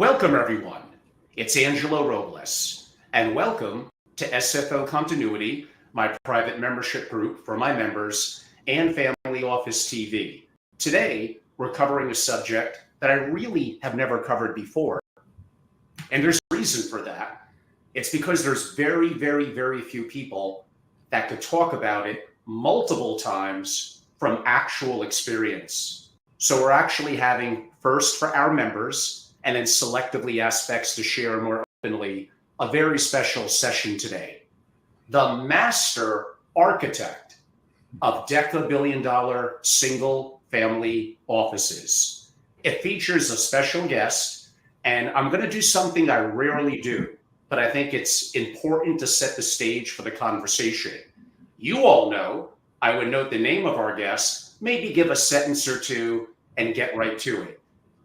Welcome, everyone. It's Angelo Robles, and welcome to SFO Continuity, my private membership group for my members and Family Office TV. Today, we're covering a subject that I really have never covered before. And there's a reason for that. It's because there's very, very, very few people that could talk about it multiple times from actual experience. So we're actually having, first for our members, and then selectively aspects to share more openly, a very special session today. The master architect of Deca-Billion single family offices. It features a special guest, and I'm going to do something I rarely do, but I think it's important to set the stage for the conversation. You all know I would note the name of our guest, maybe give a sentence or two, and get right to it.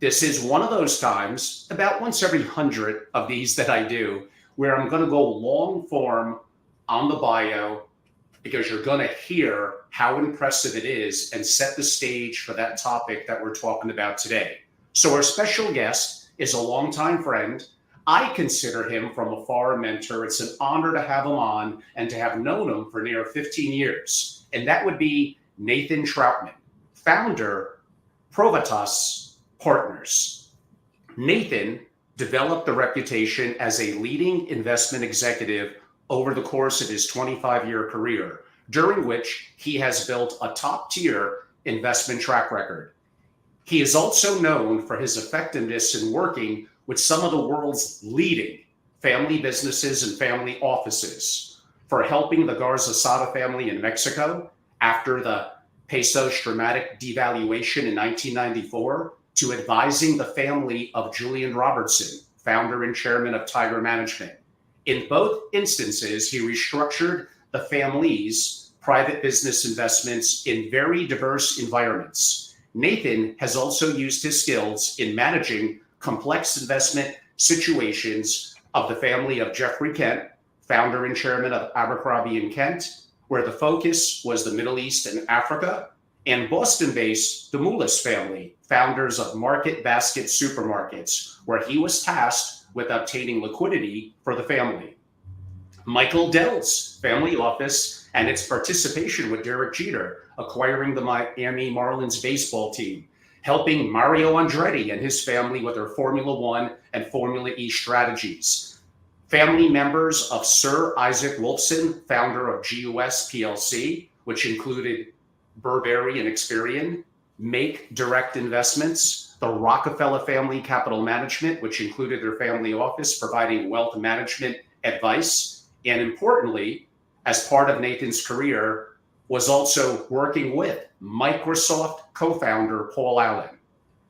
This is one of those times, about once every 100 of these that I do, where I'm going to go long form on the bio because you're going to hear how impressive it is and set the stage for that topic that we're talking about today. So our special guest is a longtime friend. I consider him from afar a mentor. It's an honor to have him on and to have known him for near 15 years. And that would be Nathan Troutman, founder, Privatus Partners. Nathan developed a reputation as a leading investment executive over the course of his 25-year career, during which he has built a top-tier investment track record. He is also known for his effectiveness in working with some of the world's leading family businesses and family offices, for helping the Garza Sada family in Mexico after the peso's dramatic devaluation in 1994, to advising the family of Julian Robertson, founder and chairman of Tiger Management. In both instances, he restructured the family's private business investments in very diverse environments. Nathan has also used his skills in managing complex investment situations of the family of Jeffrey Kent, founder and chairman of Abercrombie & Kent, where the focus was the Middle East and Africa, and Boston-based the Mullis family, founders of Market Basket Supermarkets, where he was tasked with obtaining liquidity for the family. Michael Dell's family office and its participation with Derek Jeter, acquiring the Miami Marlins baseball team, helping Mario Andretti and his family with their Formula One and Formula E strategies. Family members of Sir Isaac Wolfson, founder of GUS PLC, which included Burberry and Experian, Make Direct Investments, the Rockefeller Family Capital Management, which included their family office providing wealth management advice, and importantly, as part of Nathan's career, was also working with Microsoft co-founder Paul Allen.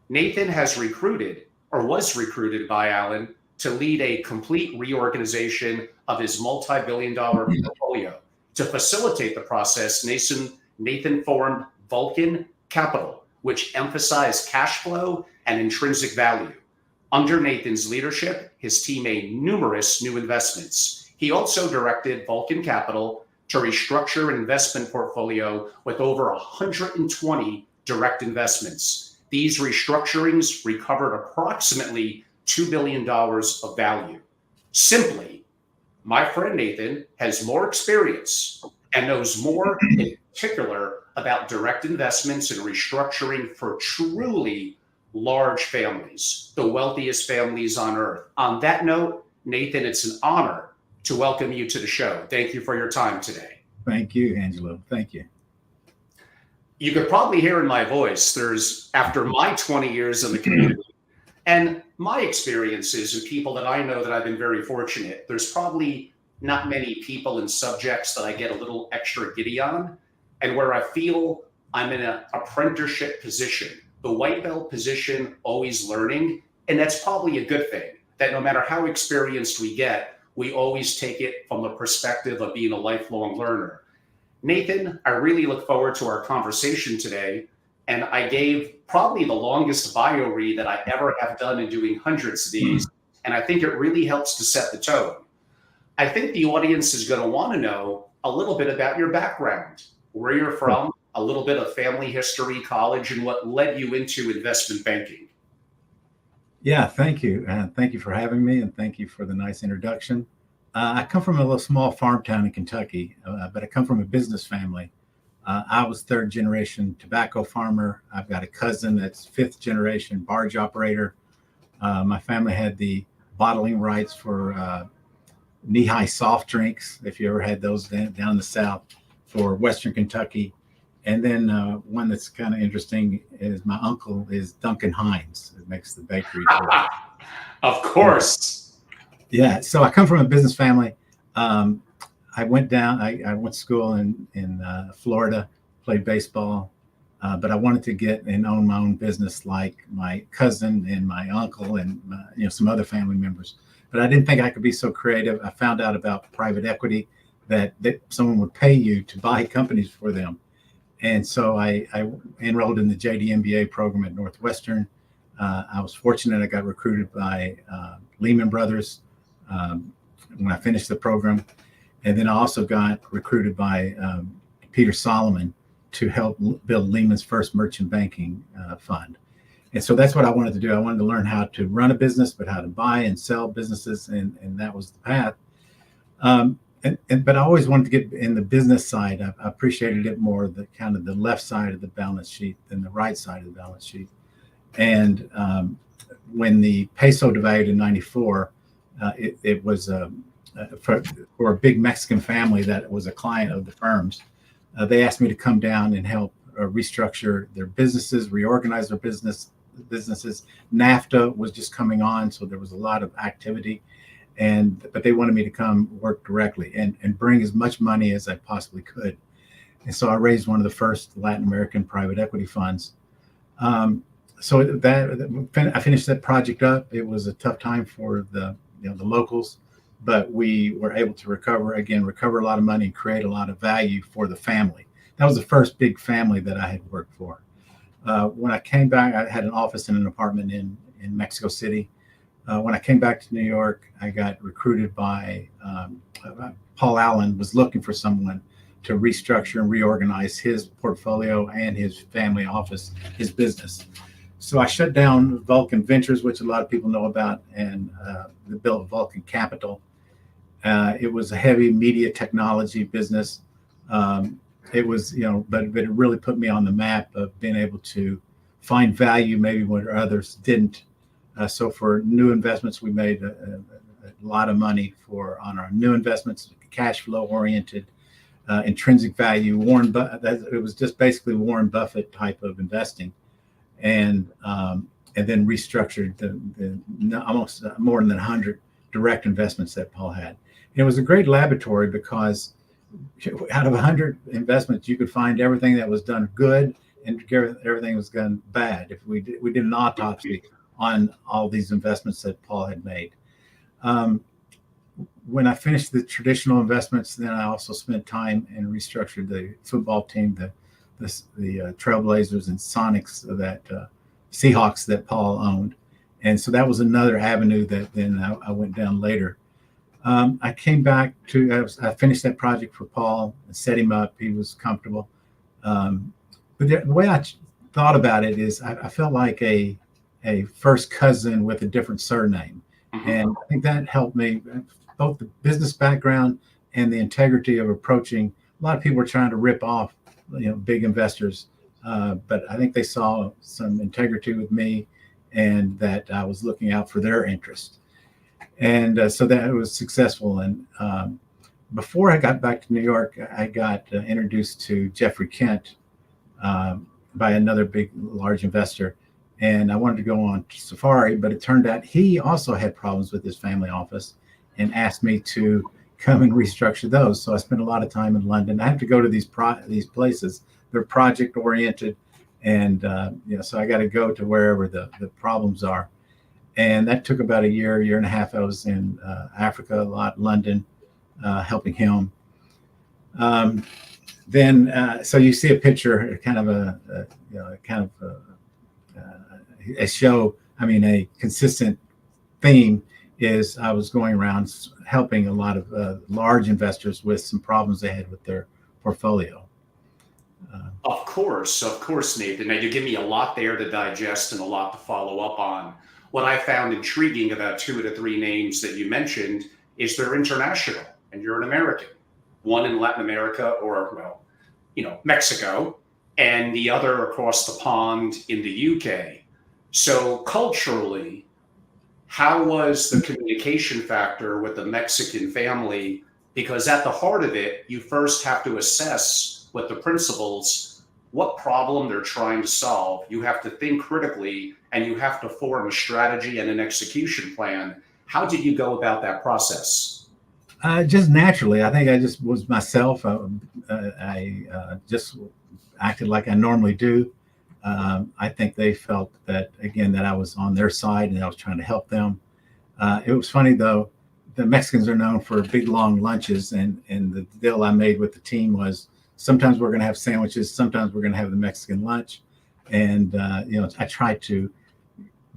Nathan has recruited, or was recruited by Allen, to lead a complete reorganization of his multi-billion-dollar portfolio. To facilitate the process, Nathan formed Vulcan Capital, which emphasized cash flow and intrinsic value. Under Nathan's leadership, his team made numerous new investments. He also directed Vulcan Capital to restructure an investment portfolio with over 120 direct investments. These restructurings recovered approximately $2 billion of value. Simply, my friend Nathan has more experience and knows more in particular about direct investments and restructuring for truly large families, the wealthiest families on earth. On that note, Nathan, it's an honor to welcome you to the show. Thank you for your time today. Thank you, Angelo. Thank you. You could probably hear in my voice, after my 20 years in the community and my experiences and people that I know that I've been very fortunate, there's probably not many people and subjects that I get a little extra giddy on, and where I feel I'm in an apprenticeship position, the white belt position, always learning. And that's probably a good thing, that no matter how experienced we get, we always take it from the perspective of being a lifelong learner. Nathan, I really look forward to our conversation today. And I gave probably the longest bio read that I ever have done in doing hundreds of these. And I think it really helps to set the tone. I think the audience is going to want to know a little bit about your background, where you're from, a little bit of family history, college, and what led you into investment banking. Yeah, thank you. Thank you for having me, and thank you for the nice introduction. I come from a little small farm town in Kentucky, but I come from a business family. I was third generation tobacco farmer. I've got a cousin that's fifth generation barge operator. My family had the bottling rights for knee-high soft drinks, if you ever had those down in the South, for Western Kentucky. And then one that's kind of interesting is my uncle is Duncan Hines, who makes the bakery. Of course. Yeah, so I come from a business family. Um, I went down. I went to school in Florida, played baseball, but I wanted to get and own my own business like my cousin and my uncle and some other family members. But I didn't think I could be so creative. I found out about private equity that someone would pay you to buy companies for them, and so I enrolled in the JD MBA program at Northwestern. I was fortunate. I got recruited by Lehman Brothers when I finished the program. And then I also got recruited by Peter Solomon to help build Lehman's first merchant banking fund. And so that's what I wanted to do. I wanted to learn how to run a business, but how to buy and sell businesses. And that was the path. But I always wanted to get in the business side. I appreciated it more, the kind of the left side of the balance sheet than the right side of the balance sheet. And when the peso devalued in '94, it was for a big Mexican family that was a client of the firm's. They asked me to come down and help restructure their businesses, reorganize their businesses. NAFTA was just coming on, so there was a lot of activity, but they wanted me to come work directly and bring as much money as I possibly could. And so I raised one of the first Latin American private equity funds. So I finished that project up. It was a tough time for the locals, but we were able to recover a lot of money and create a lot of value for the family. That was the first big family that I had worked for. When I came back, I had an office and an apartment in Mexico City. When I came back to New York, I got recruited by Paul Allen was looking for someone to restructure and reorganize his portfolio and his family office, his business. So I shut down Vulcan Ventures, which a lot of people know about, and built Vulcan Capital. It was a heavy media technology business. It was, but it really put me on the map of being able to find value maybe where others didn't. So for new investments, we made a lot of money on our new investments, cash flow oriented, intrinsic value. It was just basically Warren Buffett type of investing. And then restructured the almost more than 100 direct investments that Paul had. And it was a great laboratory because out of 100 investments, you could find everything that was done good and everything was done bad. If we did an autopsy on all these investments that Paul had made. When I finished the traditional investments, then I also spent time and restructured the football team, the Trailblazers and Sonics, Seahawks that Paul owned. And so that was another avenue that then I went down later. I came back I finished that project for Paul and set him up. He was comfortable. But the way I thought about it is I felt like a first cousin with a different surname. Mm-hmm. And I think that helped me, both the business background and the integrity of approaching. A lot of people were trying to rip off big investors, but I think they saw some integrity with me and that I was looking out for their interest. And so that was successful. And before I got back to New York, I got introduced to Jeffrey Kent by another large investor. And I wanted to go on safari, but it turned out he also had problems with his family office and asked me to come and restructure those. So I spent a lot of time in London. I have to go to these places. They're project oriented. And, so I got to go to wherever the problems are. And that took about a year and a half. I was in Africa a lot, London, helping him. So you see a picture, kind of a show. I mean, a consistent theme is I was going around helping a lot of large investors with some problems they had with their portfolio. Of course, Nathan. Now you give me a lot there to digest and a lot to follow up on. what I found intriguing about two of the three names that you mentioned is they're international and you're an American. One in Latin America or, well, Mexico, and the other across the pond in the UK. So culturally, how was the communication factor with the Mexican family? Because at the heart of it, you first have to assess what the principals, what problem they're trying to solve. You have to think critically and you have to form a strategy and an execution plan. How did you go about that process? Just naturally. I think I just was myself. I just acted like I normally do. I think they felt that, again, that I was on their side and I was trying to help them. It was funny, though. The Mexicans are known for big, long lunches. And the deal I made with the team was sometimes we're going to have sandwiches. Sometimes we're going to have the Mexican lunch. And, I tried to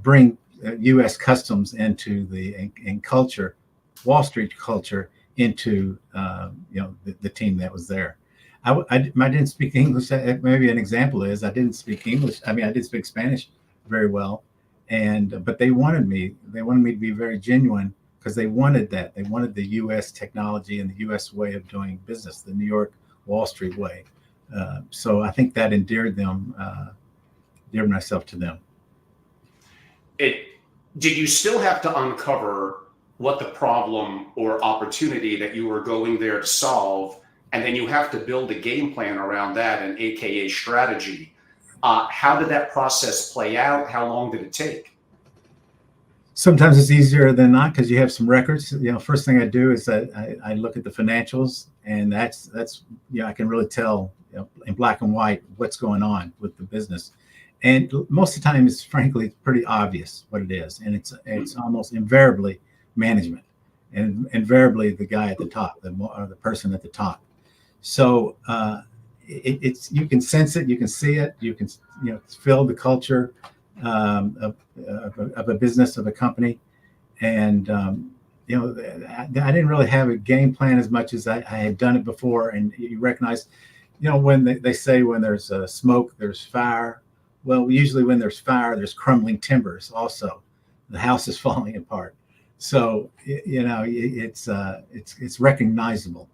bring U.S. customs into and culture, Wall Street culture, into the team that was there. I didn't speak English. Maybe an example is I didn't speak English. I mean, I did speak Spanish very well, but they wanted me. They wanted me to be very genuine because they wanted that. They wanted the U.S. technology and the U.S. way of doing business, the New York Wall Street way. So I think that endeared myself to them. Did you still have to uncover what the problem or opportunity that you were going there to solve, and then you have to build a game plan around that, an AKA strategy? How did that process play out? How long did it take? Sometimes it's easier than not because you have some records. First thing I do is I look at the financials, and that's I can really tell in black and white what's going on with the business. And most of the time, it's frankly pretty obvious what it is, and it's almost invariably management, and invariably the guy at the top, the person at the top. So it's you can sense it, you can see it, you can feel the culture of a business, of a company, and I didn't really have a game plan as much as I had done it before. And you recognize, when they say when there's smoke, there's fire. Well, usually when there's fire, there's crumbling timbers. Also, the house is falling apart. So it's recognizable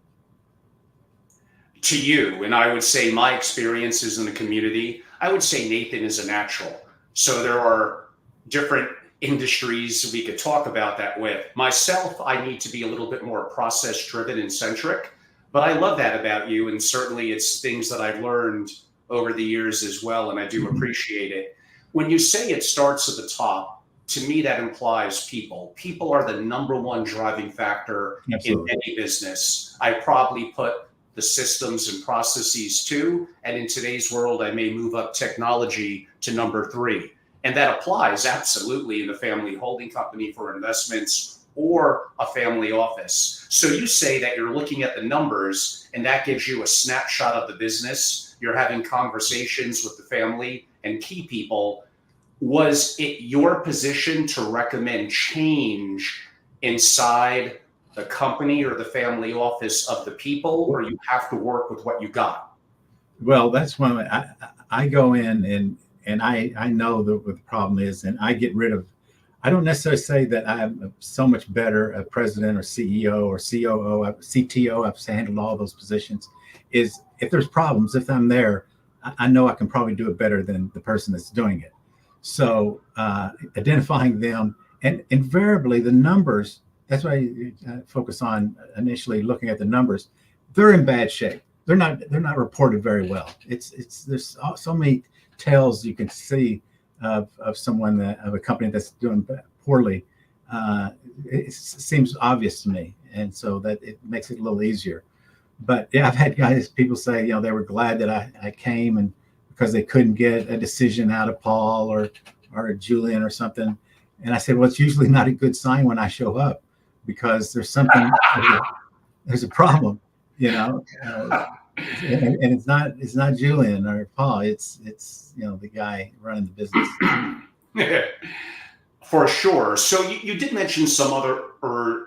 to you. And I would say my experiences in the community, I would say Nathan is a natural. So there are different industries we could talk about that with. Myself, I need to be a little bit more process driven and centric, but I love that about you. And certainly it's things that I've learned over the years as well. And I do appreciate it. When you say it starts at the top, to me, that implies people. People are the number one driving factor Absolutely. in any business. I probably put the systems and processes too. And in today's world, I may move up technology to number 3. And that applies absolutely in the family holding company for investments or a family office. So you say that you're looking at the numbers and that gives you a snapshot of the business. You're having conversations with the family and key people. Was it your position to recommend change inside the company or the family office of the people, or you have to work with what you got? Well, that's when I go in and I know what the problem is, and I get rid of. I don't necessarily say that I'm so much better a president or CEO or COO, CTO. I've handled all those positions. Is if there's problems, if I'm there, I know I can probably do it better than the person that's doing it. So identifying them, and invariably the numbers, that's why I focus on initially looking at the numbers. They're in bad shape. They're not reported very well. There's so many tales you can see of a company that's doing poorly. It seems obvious to me, and so that it makes it a little easier. But yeah, I've had people say, they were glad that I came, and because they couldn't get a decision out of Paul or Julian or something. And I said, well, it's usually not a good sign when I show up, because there's something, there's a problem, and it's not Julian or Paul. It's the guy running the business. For sure. So you did mention some other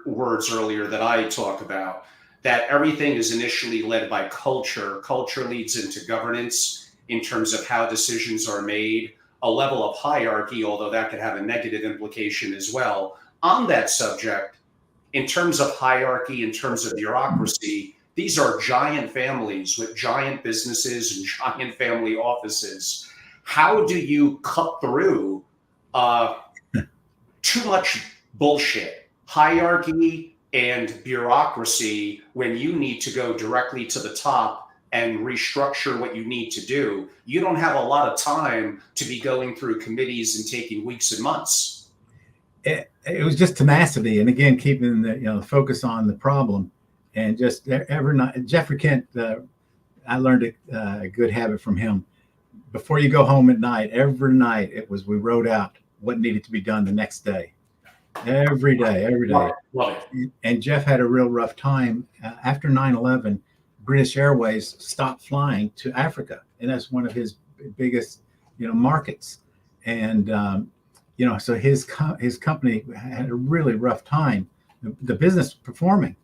words earlier that I talk about, that everything is initially led by culture. Culture leads into governance in terms of how decisions are made. A a level of hierarchy, although that could have a negative implication as well. On that subject, in terms of hierarchy, in terms of bureaucracy, these are giant families with giant businesses and giant family offices. How do you cut through too much bullshit, hierarchy and bureaucracy, when you need to go directly to the top and restructure what you need to do? You don't have a lot of time to be going through committees and taking weeks and months. It was just tenacity, and again, keeping the focus on the problem, and just every night. Jeffrey Kent, I learned a good habit from him. Before you go home at night, every night we wrote out what needed to be done the next day. Every day. Love it. And Jeff had a real rough time after 9/11. British Airways stopped flying to Africa, and that's one of his biggest markets. And so his company had a really rough time, the business performing.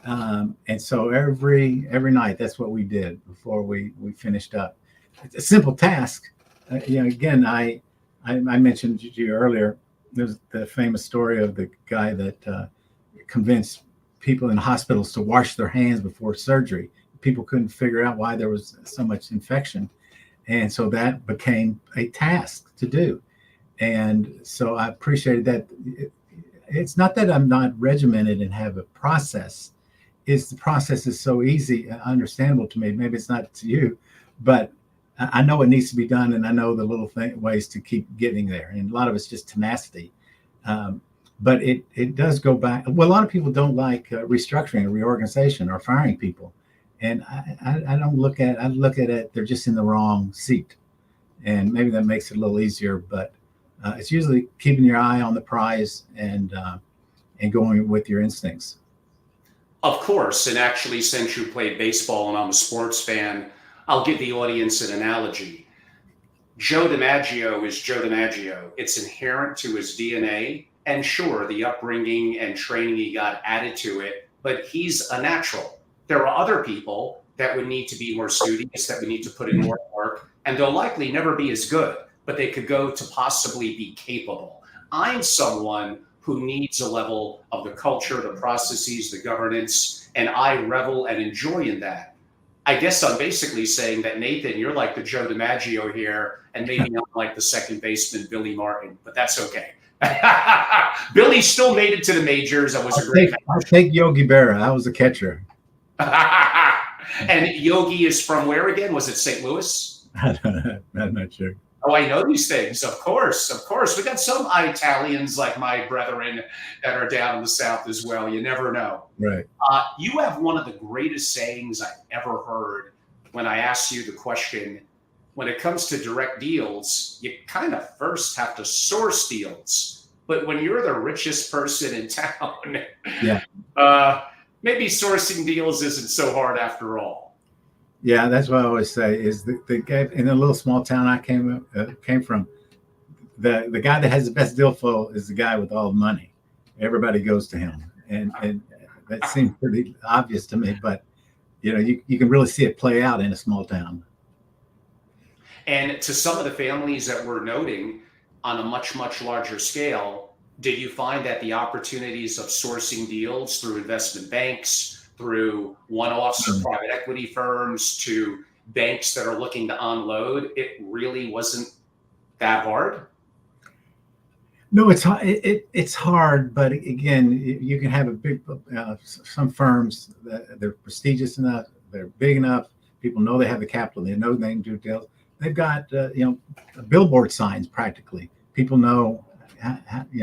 And so every night, that's what we did before we finished up. It's a simple task. Again, I mentioned to you earlier, there's the famous story of the guy that convinced people in hospitals to wash their hands before surgery. People couldn't figure out why there was so much infection. And so that became a task to do. And so I appreciated that. It's not that I'm not regimented and have a process. It's the process is so easy and understandable to me. Maybe it's not to you, but I know it needs to be done, and I know the little ways to keep getting there. And a lot of it's just tenacity. But it does go back. Well, a lot of people don't like restructuring or reorganization or firing people. And I don't look at I look at it, they're just in the wrong seat. And maybe that makes it a little easier, but it's usually keeping your eye on the prize and going with your instincts. Of course. And actually, since you played baseball and I'm a sports fan, I'll give the audience an analogy. Joe DiMaggio is Joe DiMaggio. It's inherent to his DNA. And sure, the upbringing and training he got added to it, but he's a natural. There are other people that would need to be more studious, that would need to put in more work, and they'll likely never be as good, but they could go to possibly be capable. I'm someone who needs a level of the culture, the processes, the governance, and I revel and enjoy in that. I guess I'm basically saying that, Nathan, you're like the Joe DiMaggio here, and maybe not like the second baseman, Billy Martin, but that's okay. Billy still made it to the majors. I was a great I'll take Yogi Berra. I was a catcher. And Yogi is from where again? Was it St. Louis? I'm not sure. Oh, I know these things. Of course. We got some Italians like my brethren that are down in the South as well. You never know. Right. You have one of the greatest sayings I've ever heard when I asked you the question. When it comes to direct deals, you kind of first have to source deals. But when you're the richest person in town, maybe sourcing deals isn't so hard after all. Yeah, that's what I always say is the guy in a little small town I came from, the guy that has the best deal flow is the guy with all the money. Everybody goes to him. And that seems pretty obvious to me, but you can really see it play out in a small town. And to some of the families that we're noting on a much, much larger scale, did you find that the opportunities of sourcing deals through investment banks, through one-offs or private equity firms, to banks that are looking to unload, it really wasn't that hard? No, it's hard, but again, you can have a big some firms that they're prestigious enough, they're big enough, people know they have the capital, they know they can do deals. They've got billboard signs practically. People know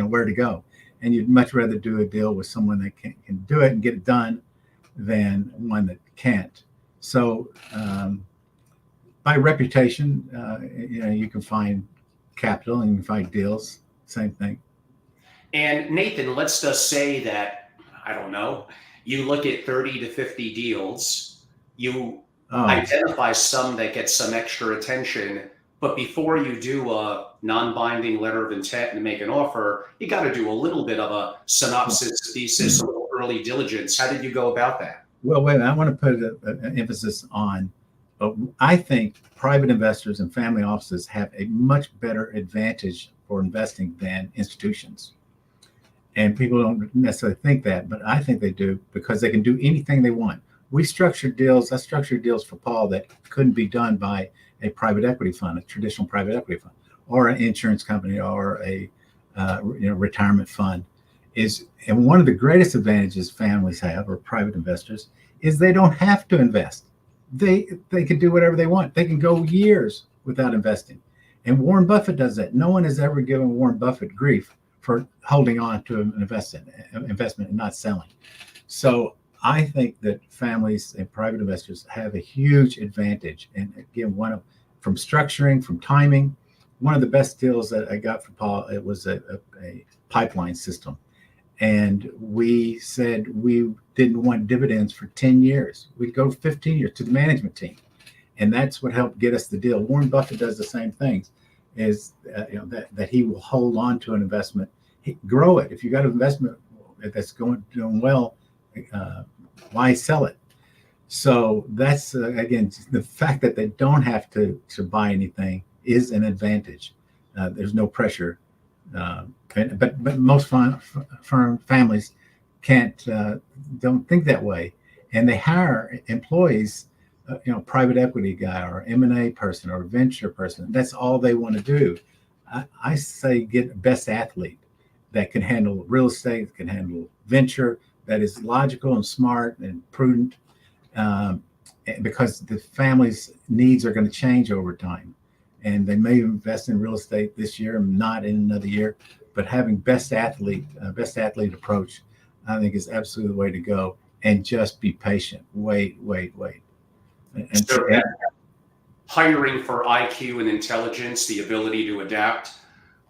where to go, and you'd much rather do a deal with someone that can do it and get it done than one that can't. So by reputation, you can find capital and you can find deals. Same thing. And Nathan, let's just say that, I don't know, you look at 30 to 50 deals, you identify some that get some extra attention, but before you do a non-binding letter of intent and make an offer, you got to do a little bit of a synopsis, thesis, a little early diligence. How did you go about that? Well, wait, I want to put an emphasis on I think private investors and family offices have a much better advantage for investing than institutions. And people don't necessarily think that, but I think they do, because they can do anything they want. I structured deals for Paul that couldn't be done by a private equity fund, a traditional private equity fund, or an insurance company, or a retirement fund. And one of the greatest advantages families have, or private investors, is they don't have to invest. They can do whatever they want. They can go years without investing. And Warren Buffett does that. No one has ever given Warren Buffett grief for holding on to an investment and not selling. So I think that families and private investors have a huge advantage. And again, from structuring, from timing, one of the best deals that I got for Paul, it was a pipeline system. And we said we didn't want dividends for 10 years. We'd go 15 years to the management team. And that's what helped get us the deal. Warren Buffett does the same things, is that he will hold on to an investment, grow it. If you got an investment that's doing well, why sell it? So that's, again, the fact that they don't have to buy anything is an advantage. There's no pressure. But most families don't think that way, and they hire employees, private equity guy or M&A person or venture person. That's all they want to do. I say get a best athlete that can handle real estate, can handle venture, that is logical and smart and prudent, because the family's needs are going to change over time, and they may invest in real estate this year and not in another year. But having best athlete approach, I think, is absolutely the way to go. And just be patient. Wait. And so hiring for IQ and intelligence, the ability to adapt,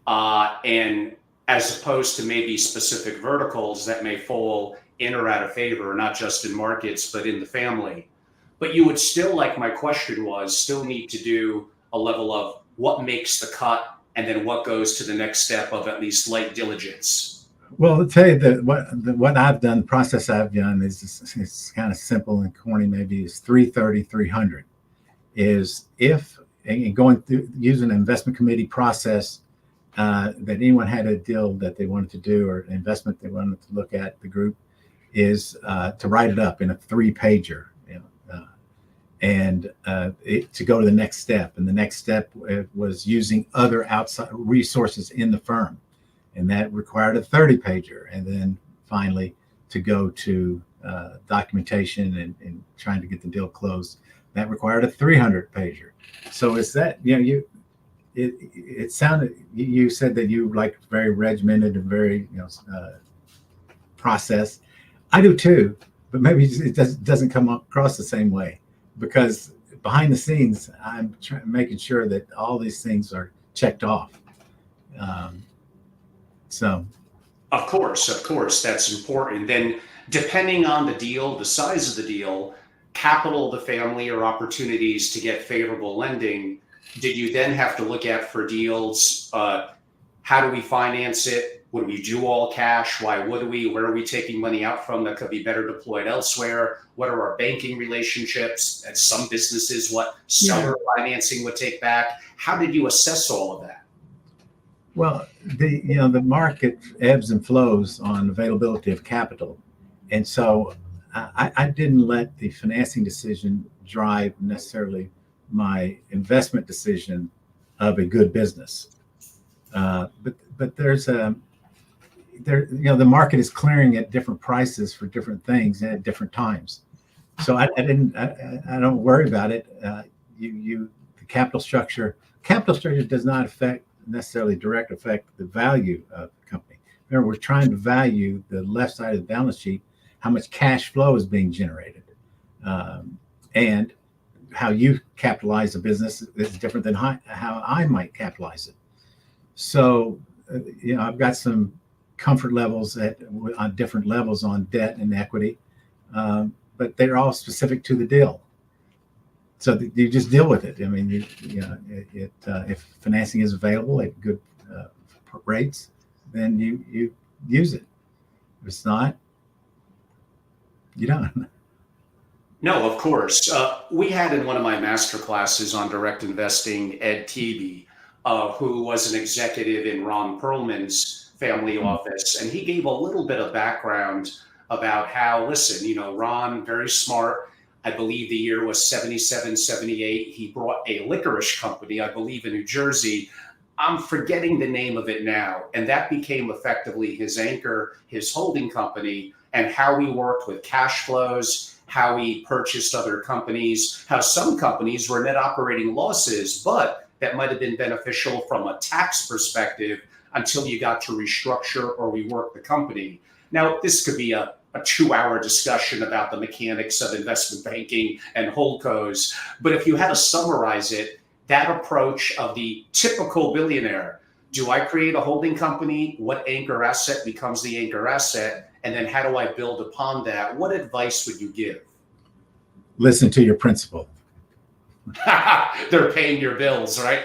and as opposed to maybe specific verticals that may fall in or out of favor, not just in markets, but in the family. But you would still, like my question was, still need to do a level of what makes the cut, and then what goes to the next step of at least light diligence. Well, I'll tell you that what I've done, the process I've done is it's kind of simple and corny, maybe, is 330-300. Is if, and going through using an investment committee process, that anyone had a deal that they wanted to do or an investment they wanted to look at, the group, is to write it up in a 3-pager. And to go to the next step. And the next step was using other outside resources in the firm. And that required a 30-pager. And then finally to go to documentation and trying to get the deal closed. That required a 300-pager. So it's that, it sounded, you said that you like very regimented and very, processed. I do too, but maybe it doesn't come across the same way. Because behind the scenes, I'm making sure that all these things are checked off. So, of course, that's important. Then, depending on the deal, the size of the deal, capital of the family, or opportunities to get favorable lending, did you then have to look at for deals? How do we finance it? Would we do all cash? Why would we? Where are we taking money out from that could be better deployed elsewhere? What are our banking relationships? At some businesses, what seller financing would take back? How did you assess all of that? Well, the market ebbs and flows on availability of capital, and so I didn't let the financing decision drive necessarily my investment decision of a good business. But there's the market is clearing at different prices for different things at different times. So I don't worry about it. The capital structure does not necessarily direct affect the value of the company. Remember, we're trying to value the left side of the balance sheet, how much cash flow is being generated, and how you capitalize a business is different than how I might capitalize it. So, I've got some comfort levels on different levels on debt and equity, but they're all specific to the deal. So you just deal with it. I mean, if financing is available at good rates, then you use it. If it's not, you don't. No, of course. We had in one of my master classes on direct investing Ed Teeby, who was an executive in Ron Perlman's family Mm. office, and he gave a little bit of background about how, listen, Ron, very smart. I believe the year was 77, 78. He brought a licorice company, I believe in New Jersey. I'm forgetting the name of it now. And that became effectively his anchor, his holding company, and how he worked with cash flows, how he purchased other companies, how some companies were net operating losses, but that might have been beneficial from a tax perspective until you got to restructure or rework the company. Now, this could be a 2 hour discussion about the mechanics of investment banking and holdcos. But if you had to summarize it, that approach of the typical billionaire, do I create a holding company? What anchor asset becomes the anchor asset? And then how do I build upon that? What advice would you give? Listen to your principal. They're paying your bills, right?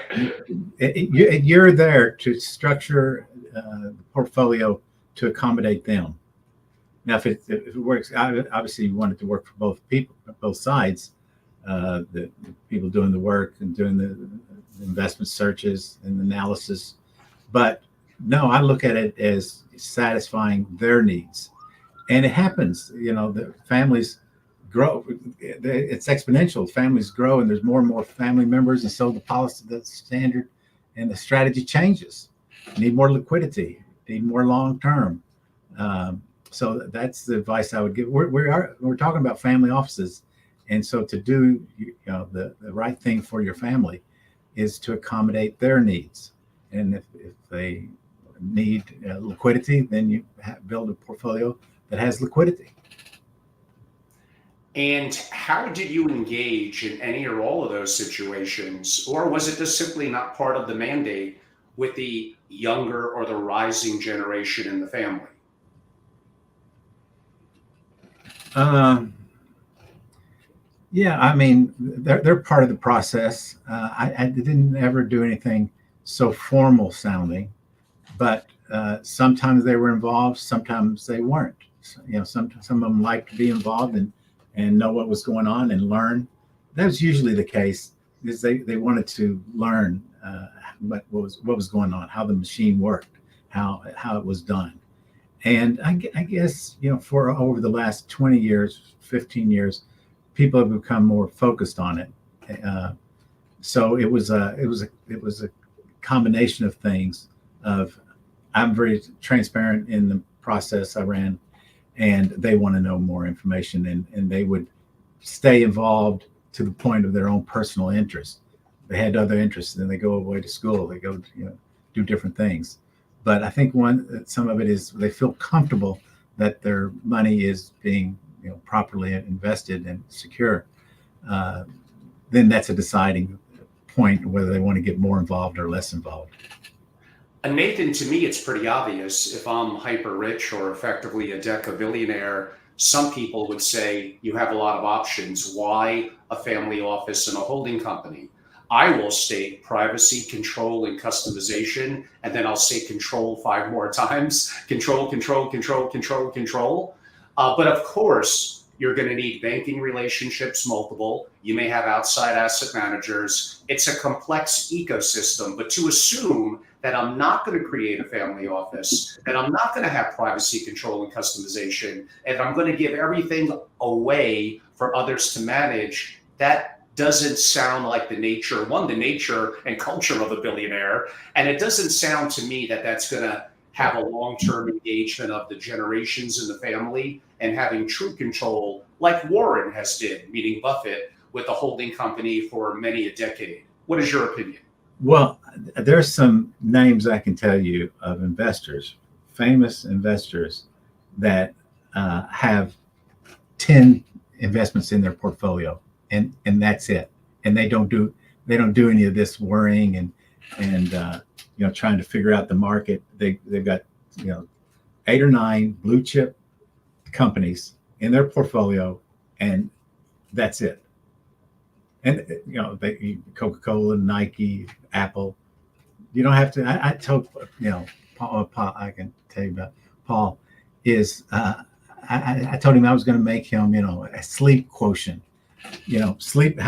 You're there to structure the portfolio to accommodate them. Now, if it works, obviously you want it to work for both people, both sides, the people doing the work and doing the investment searches and analysis. But no, I look at it as satisfying their needs. And it happens, the families grow. It's exponential. Families grow and there's more and more family members. And so the policy, the standard and the strategy changes. Need more liquidity, need more long-term. So that's the advice I would give. We're talking about family offices. And so to do the right thing for your family is to accommodate their needs. And if they need liquidity, then you build a portfolio that has liquidity. And how did you engage in any or all of those situations? Or was it just simply not part of the mandate with the younger or the rising generation in the family? Yeah, I mean, they're part of the process. I didn't ever do anything so formal sounding, but sometimes they were involved, sometimes they weren't. So, some of them liked to be involved and know what was going on and learn. That was usually the case. Is they wanted to learn what was going on, how the machine worked, how it was done. And I guess for over the last 20 years, 15 years, people have become more focused on it. So it was a combination of things. I'm very transparent in the process I ran, and they want to know more information, and they would stay involved to the point of their own personal interest. They had other interests, and then they go away to school. They go do different things. But I think some of it is they feel comfortable that their money is being properly invested and secure. Then that's a deciding point whether they want to get more involved or less involved. And Nathan, to me, it's pretty obvious. If I'm hyper rich or effectively a Deca-Billionaire, some people would say you have a lot of options. Why a family office and a holding company? I will state privacy, control, and customization, and then I'll say control 5 more times. Control, control, control, control, control. But of course, you're going to need banking relationships, multiple. You may have outside asset managers. It's a complex ecosystem. But to assume that I'm not going to create a family office, that I'm not going to have privacy, control, and customization, and I'm going to give everything away for others to manage, that doesn't sound like the nature and culture of a billionaire. And it doesn't sound to me that that's going to have a long-term engagement of the generations in the family and having true control like Warren has did, meaning Buffett, with a holding company for many a decade. What is your opinion? Well, there's some names I can tell you of investors, famous investors that have 10 investments in their portfolio, and that's it. And they don't do any of this worrying and trying to figure out the market. They've got 8 or 9 blue chip companies in their portfolio, and that's it. And Coca-Cola, Nike, Apple. You don't have to. I told Paul. I can tell you about Paul. I told him I was going to make him a sleep quotient sleep,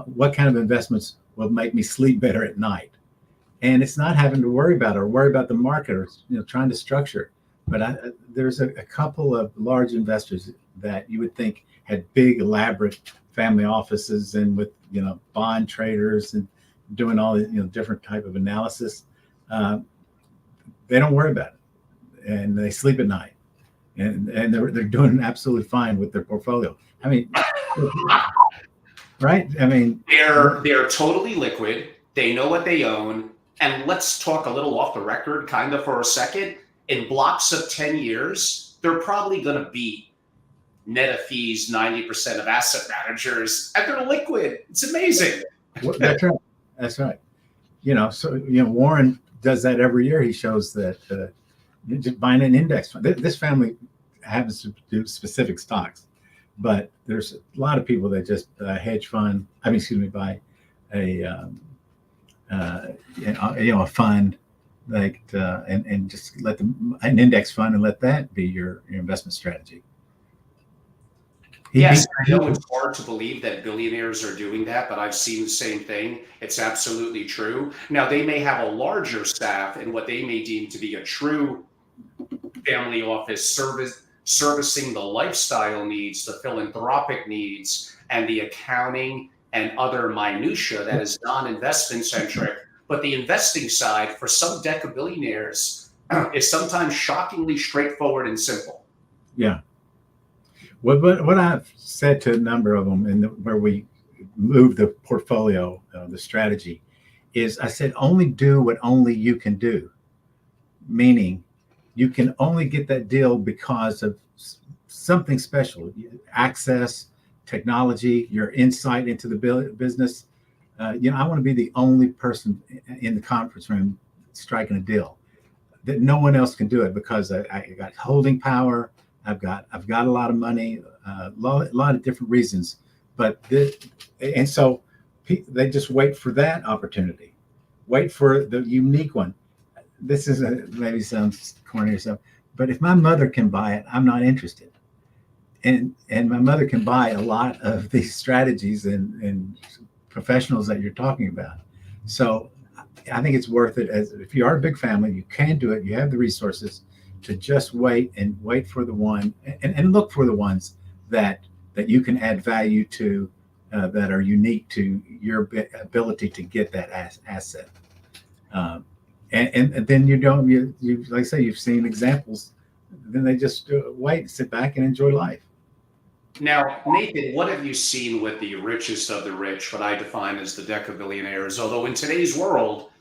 what kind of investments will make me sleep better at night? And it's not having to worry about it or worry about the market or, trying to structure. But there's a couple of large investors that you would think had big, elaborate family offices and with, bond traders and doing all the, different type of analysis. They don't worry about it, and they sleep at night, and they're doing absolutely fine with their portfolio. I mean, right? I mean, they're totally liquid. They know what they own. And let's talk a little off the record, kind of for a second. In blocks of 10 years, they're probably going to beat net of fees 90% of asset managers, and they're liquid. It's amazing. That's right. That's right. So Warren does that every year. He shows that just buying an index fund. This family happens to do specific stocks, but there's a lot of people that just hedge fund. Buy a fund like and just let an index fund and let that be your investment strategy. Yes, I know it's hard to believe that billionaires are doing that, but I've seen the same thing. It's absolutely true. Now, they may have a larger staff and what they may deem to be a true family office servicing the lifestyle needs, the philanthropic needs, and the accounting and other minutia that is non-investment centric. But the investing side for some Deca-Billionaires is sometimes shockingly straightforward and simple. Yeah. What I've said to a number of them, and where we move the portfolio, the strategy, is I said only do what only you can do. Meaning, you can only get that deal because of something special: access, technology, your insight into the business. I want to be the only person in the conference room striking a deal. That no one else can do it because I got holding power. I've got a lot of money, a lot of different reasons, and so they just wait for that opportunity, wait for the unique one. This is maybe sounds corny or something, but if my mother can buy it, I'm not interested. And my mother can buy a lot of these strategies and professionals that you're talking about. So I think it's worth it. As if you are a big family, you can do it. You have the resources to just wait for the one and look for the ones that you can add value to, that are unique to your ability to get that asset. And then you like I say, you've seen examples. Then they just wait, sit back, and enjoy life. Now, Nathan, what have you seen with the richest of the rich, what I define as the Deca-Billionaires? Although in today's world,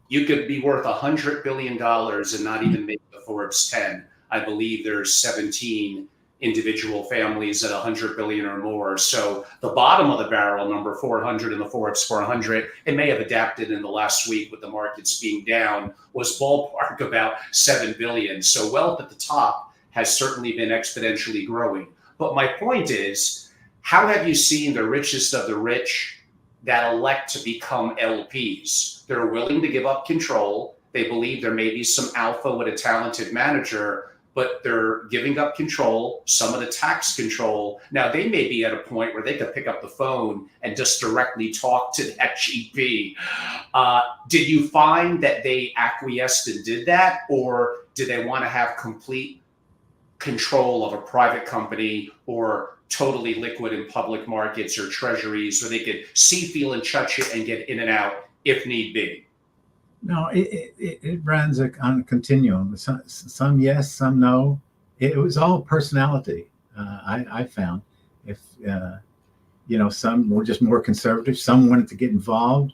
you could be worth $100 billion and not even make the Forbes 10. I believe there's 17 individual families at 100 billion or more. So the bottom of the barrel, number 400 in the Forbes 400, it may have adapted in the last week with the markets being down, was ballpark about 7 billion. So wealth at the top has certainly been exponentially growing. But my point is, how have you seen the richest of the rich that elect to become LPs? They're willing to give up control. They believe there may be some alpha with a talented manager, but they're giving up control, some of the tax control. Now, they may be at a point where they could pick up the phone and just directly talk to that GP. Did you find that they acquiesced and did that, or do they want to have complete control of a private company or totally liquid in public markets or treasuries where they could see, feel, and touch it and get in and out if need be? No, it runs on a continuum. Some yes, some no. It was all personality. I found if some were just more conservative. Some wanted to get involved,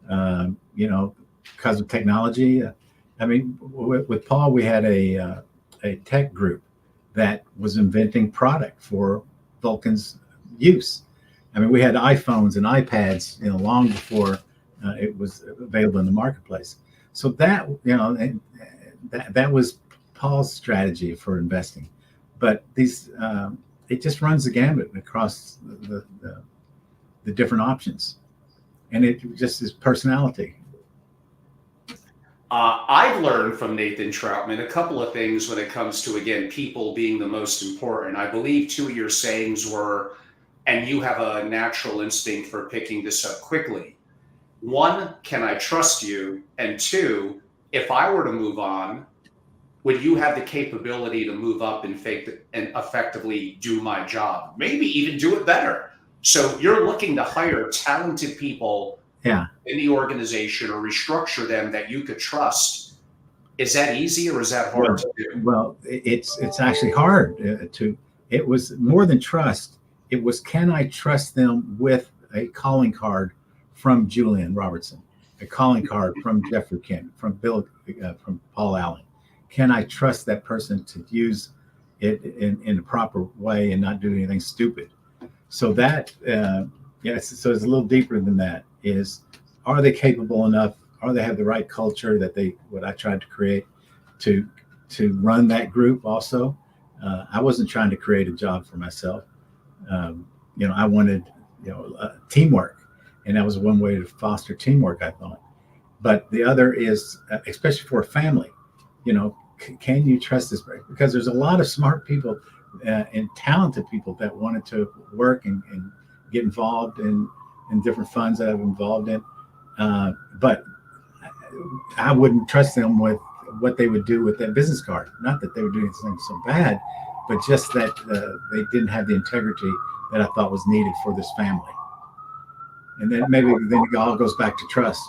because of technology. I mean, with Paul, we had a tech group that was inventing product for Vulcan's use. I mean, we had iPhones and iPads, long before it was available in the marketplace. So that, that was Paul's strategy for investing. But these, it just runs the gambit across the different options, and it just is personality. I've learned from Nathan Troutman a couple of things when it comes to, again, people being the most important. I believe two of your sayings were, and you have a natural instinct for picking this up quickly. One, can I trust you? And two, if I were to move on, would you have the capability to move up and effectively do my job? Maybe even do it better. So you're looking to hire talented people in the organization or restructure them that you could trust. Is that easy or is that hard to do? Well, it's actually hard to. It was more than trust. It was, can I trust them with a calling card from Julian Robertson, a calling card from Jeffrey Kent, from Bill, from Paul Allen? Can I trust that person to use it in the proper way and not do anything stupid? So that, so it's a little deeper than that. Is, are they capable enough? Are they have the right culture that what I tried to create to run that group also? I wasn't trying to create a job for myself. I wanted, teamwork, and that was one way to foster teamwork, I thought. But the other is, especially for a family, can you trust this? Because there's a lot of smart people and talented people that wanted to work and get involved in different funds that I'm involved in. But I wouldn't trust them with what they would do with that business card. Not that they were doing something so bad, but just that they didn't have the integrity that I thought was needed for this family. And then maybe it all goes back to trust.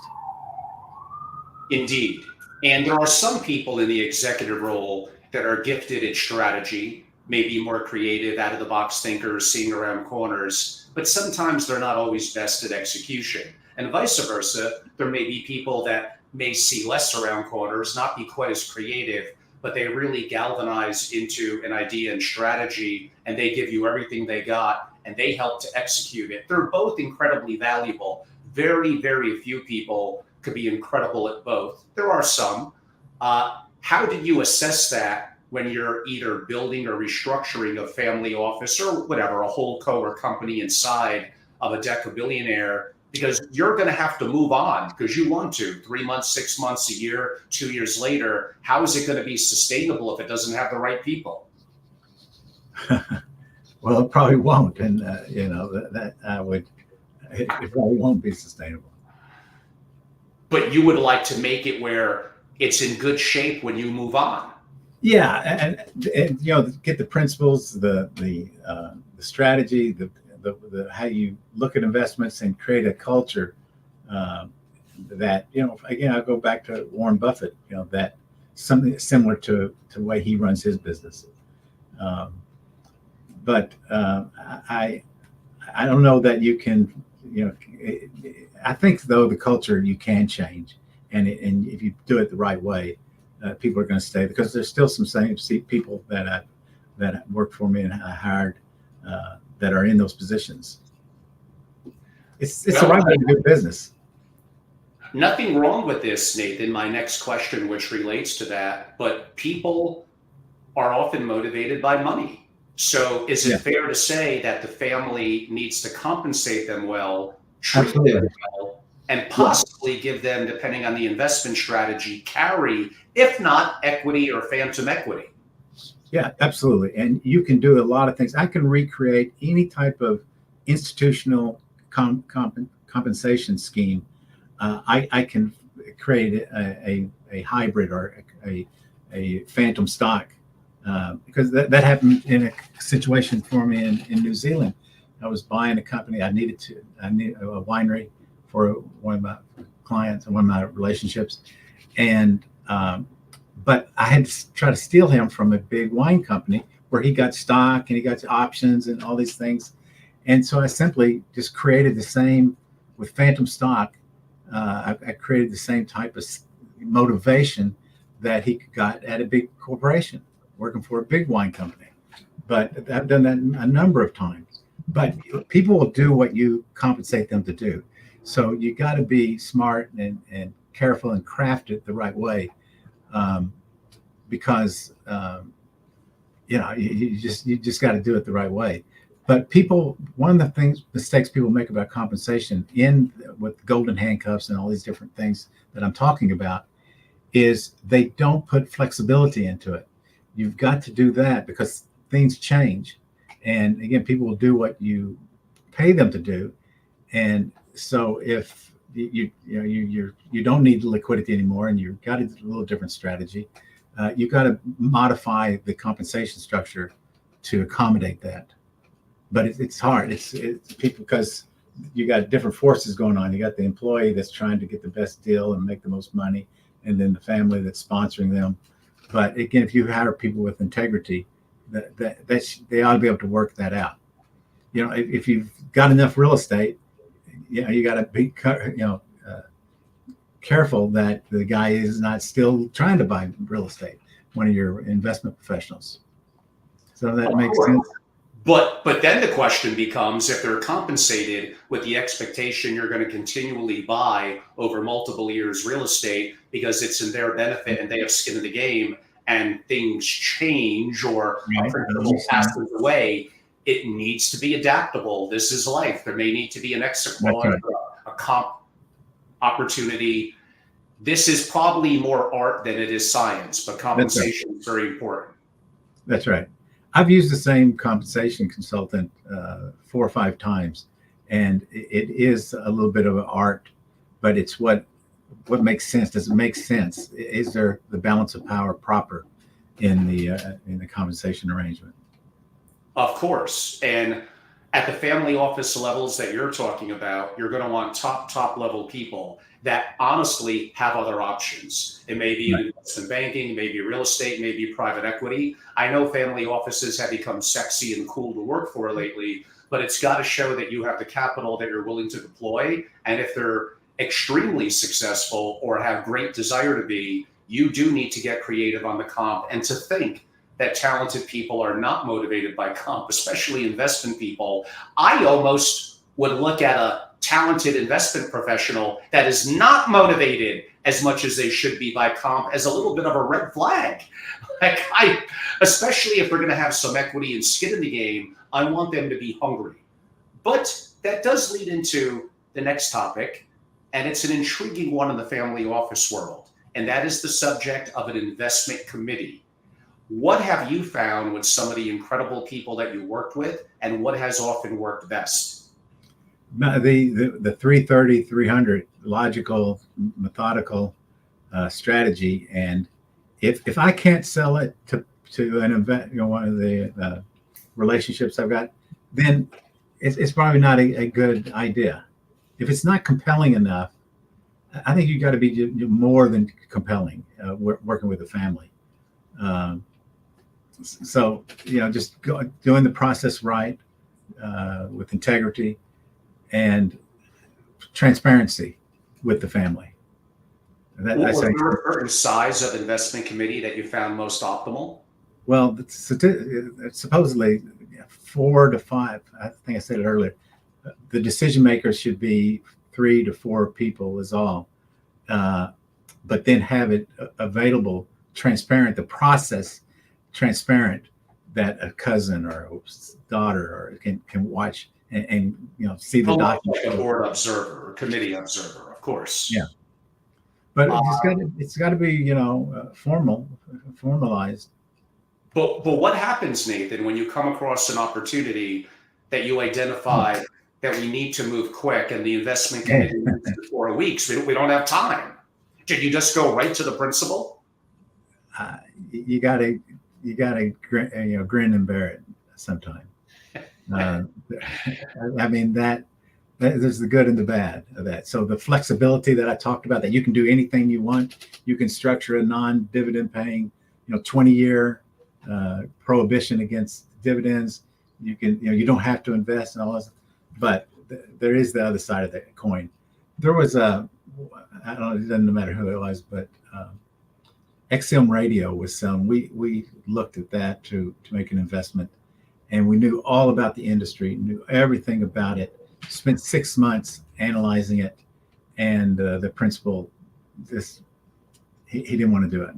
Indeed. And there are some people in the executive role that are gifted at strategy, maybe more creative, out of the box thinkers, seeing around corners, but sometimes they're not always best at execution. And vice versa, there may be people that may see less around corners, not be quite as creative, but they really galvanize into an idea and strategy, and they give you everything they got, and they help to execute it. They're both incredibly valuable. Very, very few people could be incredible at both. There are some. How did you assess that when you're either building or restructuring a family office or whatever, a whole co or company inside of a Deca-Billionaire? Because you're going to have to move on because you want to 3 months, 6 months, a year, 2 years later. How is it going to be sustainable if it doesn't have the right people? Well, it probably won't. And, it probably won't be sustainable. But you would like to make it where it's in good shape when you move on. Yeah. And get the principles, the strategy, the how you look at investments and create a culture that, again, I'll go back to Warren Buffett, that something similar to the way he runs his business. But I don't know that you can, I think though the culture you can change, and if you do it the right way, people are going to stay, because there's still some same people that work for me and I hired that are in those positions. It's the right way to do business. Nothing wrong with this, Nathan. My next question, which relates to that, but people are often motivated by money. So is it fair to say that the family needs to compensate them well, treat them well, and possibly give them, depending on the investment strategy, carry, if not equity or phantom equity? Yeah, absolutely. And you can do a lot of things. I can recreate any type of institutional compensation scheme. I can create a hybrid or a phantom stock, because that happened in a situation for me in New Zealand. I was buying a company. I needed a winery for one of my clients and one of my relationships. And but I had to try to steal him from a big wine company where he got stock and he got options and all these things. And so I simply just created the same with phantom stock. I created the same type of motivation that he got at a big corporation working for a big wine company. But I've done that a number of times. But people will do what you compensate them to do. So you got to be smart and careful and craft it the right way, because you just got to do it the right way. But one of the mistakes people make about compensation with golden handcuffs and all these different things that I'm talking about is they don't put flexibility into it. You've got to do that because things change. And again, people will do what you pay them to do. And so if you don't need liquidity anymore, and you've got a little different strategy, you've got to modify the compensation structure to accommodate that. But it's hard. It's people, because you got different forces going on. You got the employee that's trying to get the best deal and make the most money, and then the family that's sponsoring them. But again, if you hire people with integrity, they ought to be able to work that out. If you've got enough real estate, you got to be careful that the guy is not still trying to buy real estate, one of your investment professionals. So that makes sense. But then the question becomes, if they're compensated with the expectation you're going to continually buy over multiple years real estate because it's in their benefit and they have skin in the game, and things change or a principle passes away, it needs to be adaptable. This is life. There may need to be an exit clause, a comp opportunity. This is probably more art than it is science, but compensation is very important. That's right. I've used the same compensation consultant 4 or 5 times, and it is a little bit of an art, but it's what makes sense. Does it make sense? Is there the balance of power proper in the compensation arrangement? Of course. And at the family office levels that you're talking about, you're going to want top level people that honestly have other options. It may be investment banking, maybe real estate, maybe private equity. I know family offices have become sexy and cool to work for lately, but it's got to show that you have the capital that you're willing to deploy. And if they're extremely successful or have great desire to be, you do need to get creative on the comp, and to think that talented people are not motivated by comp, especially investment people. I almost would look at a talented investment professional that is not motivated as much as they should be by comp as a little bit of a red flag. Especially if they're going to have some equity and skin in the game, I want them to be hungry. But that does lead into the next topic, and it's an intriguing one in the family office world, and that is the subject of an investment committee. What have you found with some of the incredible people that you worked with, and what has often worked best? The 330-300 logical, methodical strategy, and if I can't sell it to an event, one of the relationships I've got, then it's probably not a good idea. If it's not compelling enough, I think you got to be more than compelling working with a family. So just doing the process right, with integrity and transparency with the family. Was there a certain size of investment committee that you found most optimal? Well, supposedly 4 to 5. I think I said it earlier. The decision makers should be 3 to 4 people is all, but then have it available, transparent, the process transparent, that a cousin or a daughter can watch and see the document. Like a board observer or committee observer, of course. Yeah, but it's got to be formalized. But what happens, Nathan, when you come across an opportunity that you identify that we need to move quick, and the investment committee moves in 4 weeks? We don't have time. Did you just go right to the principal? You gotta grin and bear it sometime. I mean that there's the good and the bad of that. So the flexibility that I talked about, that you can do anything you want. You can structure a non-dividend paying, 20-year prohibition against dividends. You can, you don't have to invest and all this. But there is the other side of the coin. There was I don't know, it doesn't matter who it was, but XM Radio was some. We looked at that to make an investment, and we knew all about the industry, knew everything about it. Spent 6 months analyzing it, and the principal he didn't want to do it.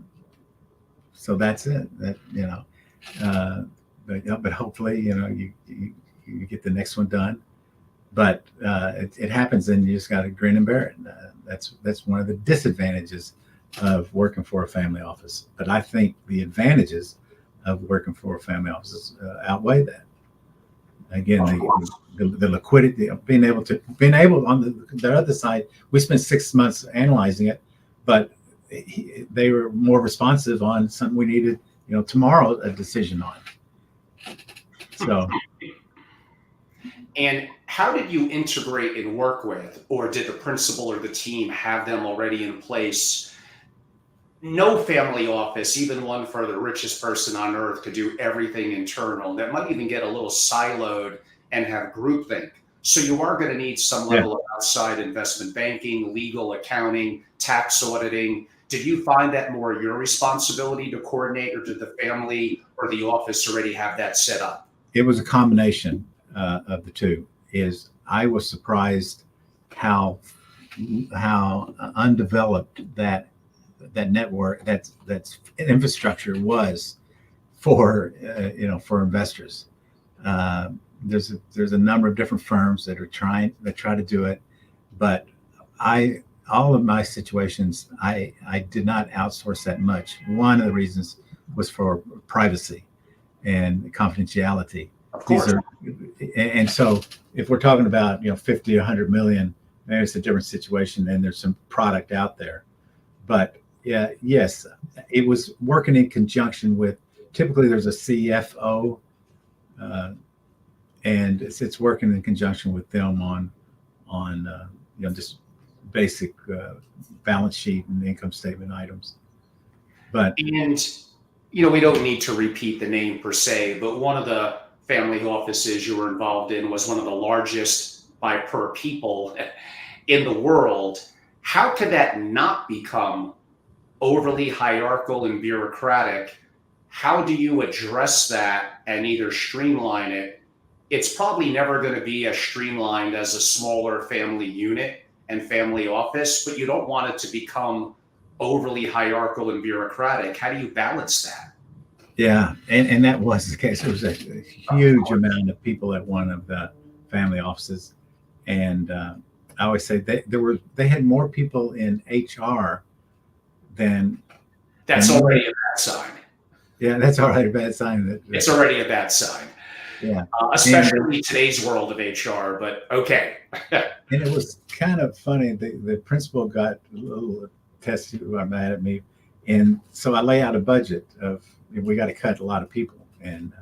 So that's it. But hopefully you get the next one done. But it happens, and you just got to grin and bear it. That's one of the disadvantages of working for a family office. But I think the advantages of working for a family office outweigh that. Again, the liquidity of being able on the other side. We spent 6 months analyzing it, but they were more responsive on something we needed, tomorrow a decision on. So. And how did you integrate and work with, or did the principal or the team have them already in place? No family office, even one for the richest person on earth, could do everything internal. That might even get a little siloed and have groupthink. So you are going to need some level of outside investment banking, legal, accounting, tax auditing. Did you find that more your responsibility to coordinate, or did the family or the office already have that set up? It was a combination of the two. I was surprised how undeveloped that network, that's infrastructure was for investors. There's a number of different firms that try to do it, but all of my situations I did not outsource that much. One of the reasons was for privacy and confidentiality. Of course. And so if we're talking about 50 or 100 million, maybe it's a different situation and there's some product out there. But yes, it was working in conjunction with, typically there's a CFO, and it's working in conjunction with them on just basic balance sheet and income statement items. But we don't need to repeat the name per se, but one of the family offices you were involved in was one of the largest by per people in the world. How could that not become overly hierarchical and bureaucratic? How do you address that and either streamline it? It's probably never going to be as streamlined as a smaller family unit and family office, but you don't want it to become overly hierarchical and bureaucratic. How do you balance that? Yeah, and that was the case. There was a huge amount of people at one of the family offices, and I always say they had more people in HR than. That's already a bad sign. Yeah, that's already a bad sign. It's already a bad sign. Yeah, especially in today's world of HR. But okay. And it was kind of funny. The principal got a little testy, mad at me, and so I lay out a budget of. We got to cut a lot of people, and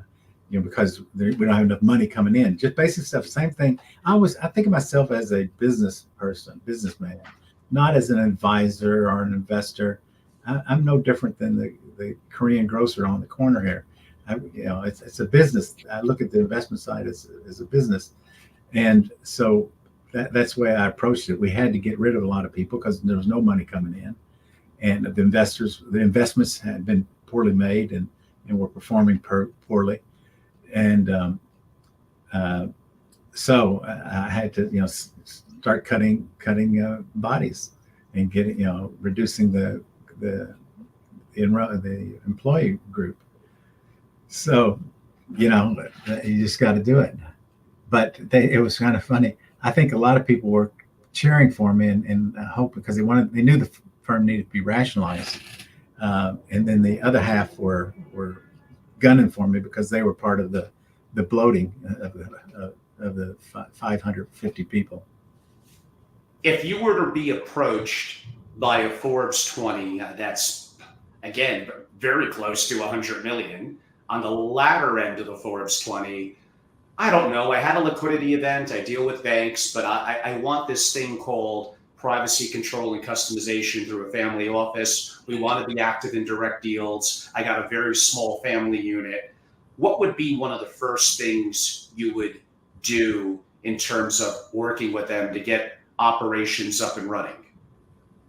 because we don't have enough money coming in. Just basic stuff. Same thing. I think of myself as a businessman, not as an advisor or an investor. I'm no different than the Korean grocer on the corner here. It's a business. I look at the investment side as a business, and so that's the way I approached it. We had to get rid of a lot of people because there was no money coming in, and the investments had been poorly made and were performing poorly, and so I had to start cutting bodies and getting reducing the employee group. So you just got to do it. But it was kind of funny. I think a lot of people were cheering for me and hope because they knew the firm needed to be rationalized. And then the other half were gunning for me because they were part of the bloating of the 550 people. If you were to be approached by a Forbes 20, that's again very close to 100 million on the latter end of the Forbes 20. I don't know. I had a liquidity event. I deal with banks, but I want this thing called privacy control and customization through a family office. We want to be active in direct deals. I got a very small family unit. What would be one of the first things you would do in terms of working with them to get operations up and running?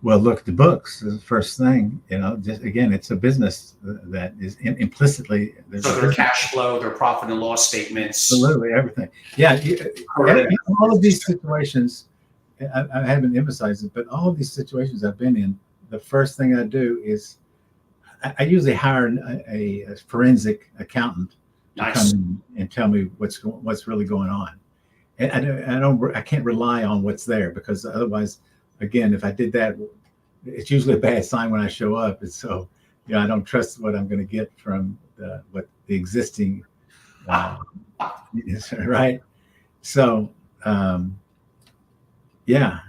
Well, look at the books is the first thing. Just again, it's a business that is implicitly. So their cash flow, their profit and loss statements. Absolutely, everything. Yeah, all of these situations, I haven't emphasized it, but all of these situations I've been in, the first thing I do is I usually hire a forensic accountant to come in and tell me what's really going on. And I can't rely on what's there because otherwise, again, if I did that, it's usually a bad sign when I show up. And so, I don't trust what I'm going to get from the existing, right? So, yeah.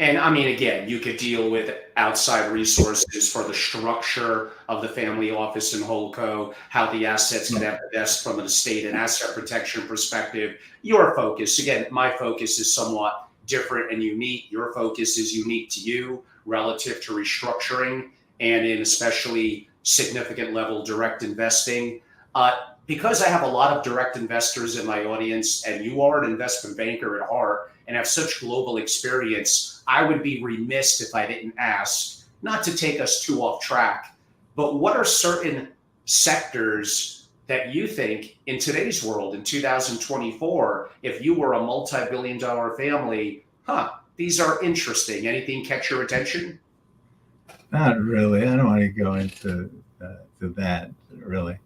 And I mean, again, you could deal with outside resources for the structure of the family office and holdco, how the assets can have the best from an estate and asset protection perspective. Your focus, again, my focus is somewhat different and unique. Your focus is unique to you relative to restructuring and in especially significant level direct investing. Because I have a lot of direct investors in my audience, and you are an investment banker at heart and have such global experience, I would be remiss if I didn't ask, not to take us too off track, but what are certain sectors that you think in today's world, in 2024, if you were a multi-billion-dollar family, these are interesting. Anything catch your attention? Not really. I don't want to go into to that really,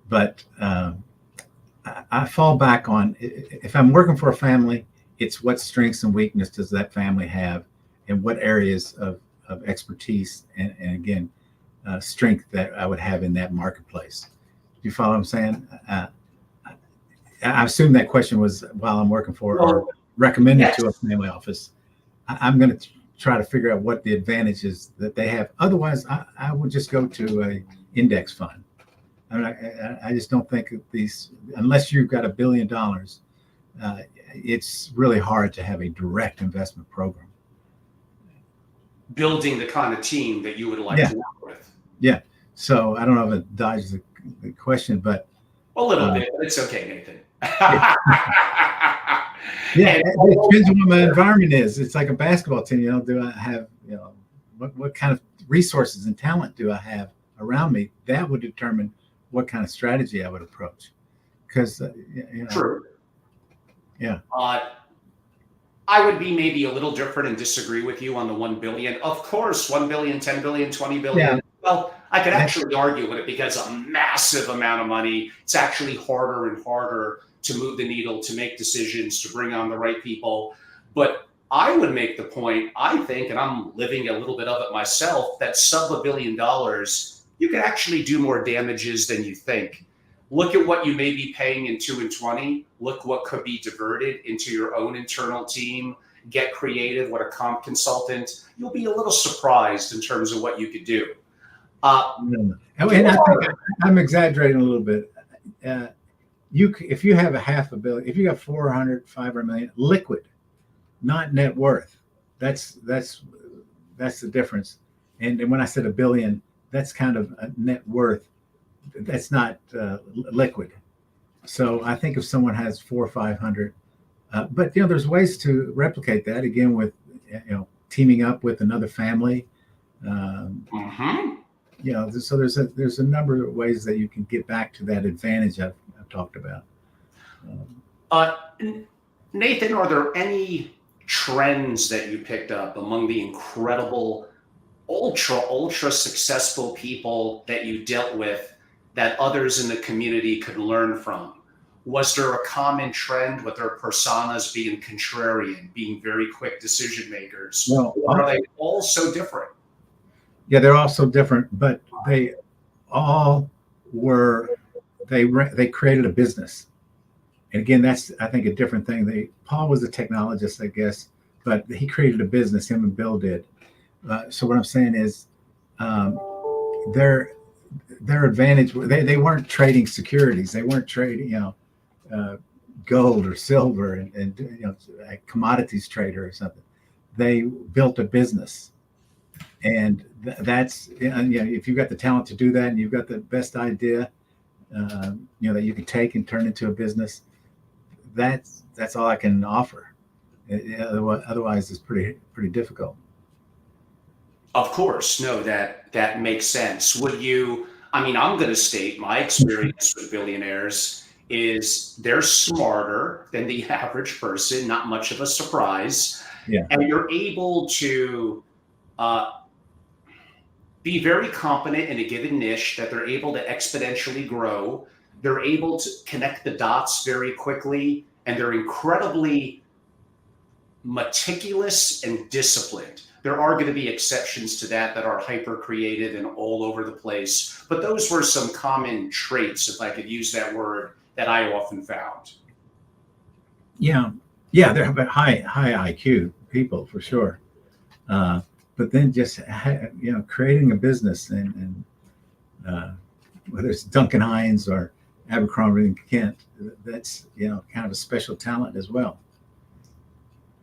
but I fall back on, if I'm working for a family, it's what strengths and weakness does that family have, and what areas of expertise and again strength that I would have in that marketplace. Do you follow what I'm saying? I assume that question was while I'm working for or recommended to a family office. I'm going to try to figure out what the advantages that they have. Otherwise, I would just go to a index fund. I mean, I just don't think that these, unless you've got $1 billion, it's really hard to have a direct investment program. Building the kind of team that you would like to work with. Yeah. So I don't know if it dodges the question, but a little bit, but it's okay, Nathan. Yeah, it depends on what my environment is. It's like a basketball team. Do I have, what kind of resources and talent do I have around me? That would determine what kind of strategy I would approach. Because, True. Yeah. I would be maybe a little different and disagree with you on the 1 billion. Of course, 1 billion, 10 billion, 20 billion. Yeah. Well, I could actually argue with it because a massive amount of money, it's actually harder and harder to move the needle, to make decisions, to bring on the right people. But I would make the point, I think, and I'm living a little bit of it myself, that sub $1 billion, you can actually do more damages than you think. Look at what you may be paying in 2 and 20. Look what could be diverted into your own internal team. Get creative with a comp consultant. You'll be a little surprised in terms of what you could do. And I think I'm exaggerating a little bit. If you have a $500 million, if you got 500 million liquid, not net worth, that's the difference. And when I said $1 billion, that's kind of a net worth. That's not liquid. So I think if someone has 400 or 500, but there's ways to replicate that again with teaming up with another family. So there's a number of ways that you can get back to that advantage I've talked about. Nathan, are there any trends that you picked up among the incredible, ultra successful people that you dealt with that others in the community could learn from? Was there a common trend with their personas being contrarian, being very quick decision makers? Well, are they all so different? Yeah, they're all so different, but they all were, they created a business. And again, that's, I think, a different thing. Paul was a technologist, I guess, but he created a business, him and Bill did. So what I'm saying is their advantage, they weren't trading securities. They weren't trading, gold or silver and a commodities trader or something. They built a business. And that's, if you've got the talent to do that and you've got the best idea, that you can take and turn into a business, that's all I can offer. Otherwise, it's pretty difficult. Of course, no, that makes sense. I'm going to state my experience with billionaires is they're smarter than the average person, not much of a surprise. Yeah. And you're able to be very competent in a given niche that they're able to exponentially grow. They're able to connect the dots very quickly, and they're incredibly meticulous and disciplined. There are going to be exceptions to that are hyper creative and all over the place. But those were some common traits, if I could use that word, that I often found. Yeah, yeah, they're high IQ people for sure. Uh, but then just creating a business and whether it's Duncan Hines or Abercrombie and Kent, that's kind of a special talent as well.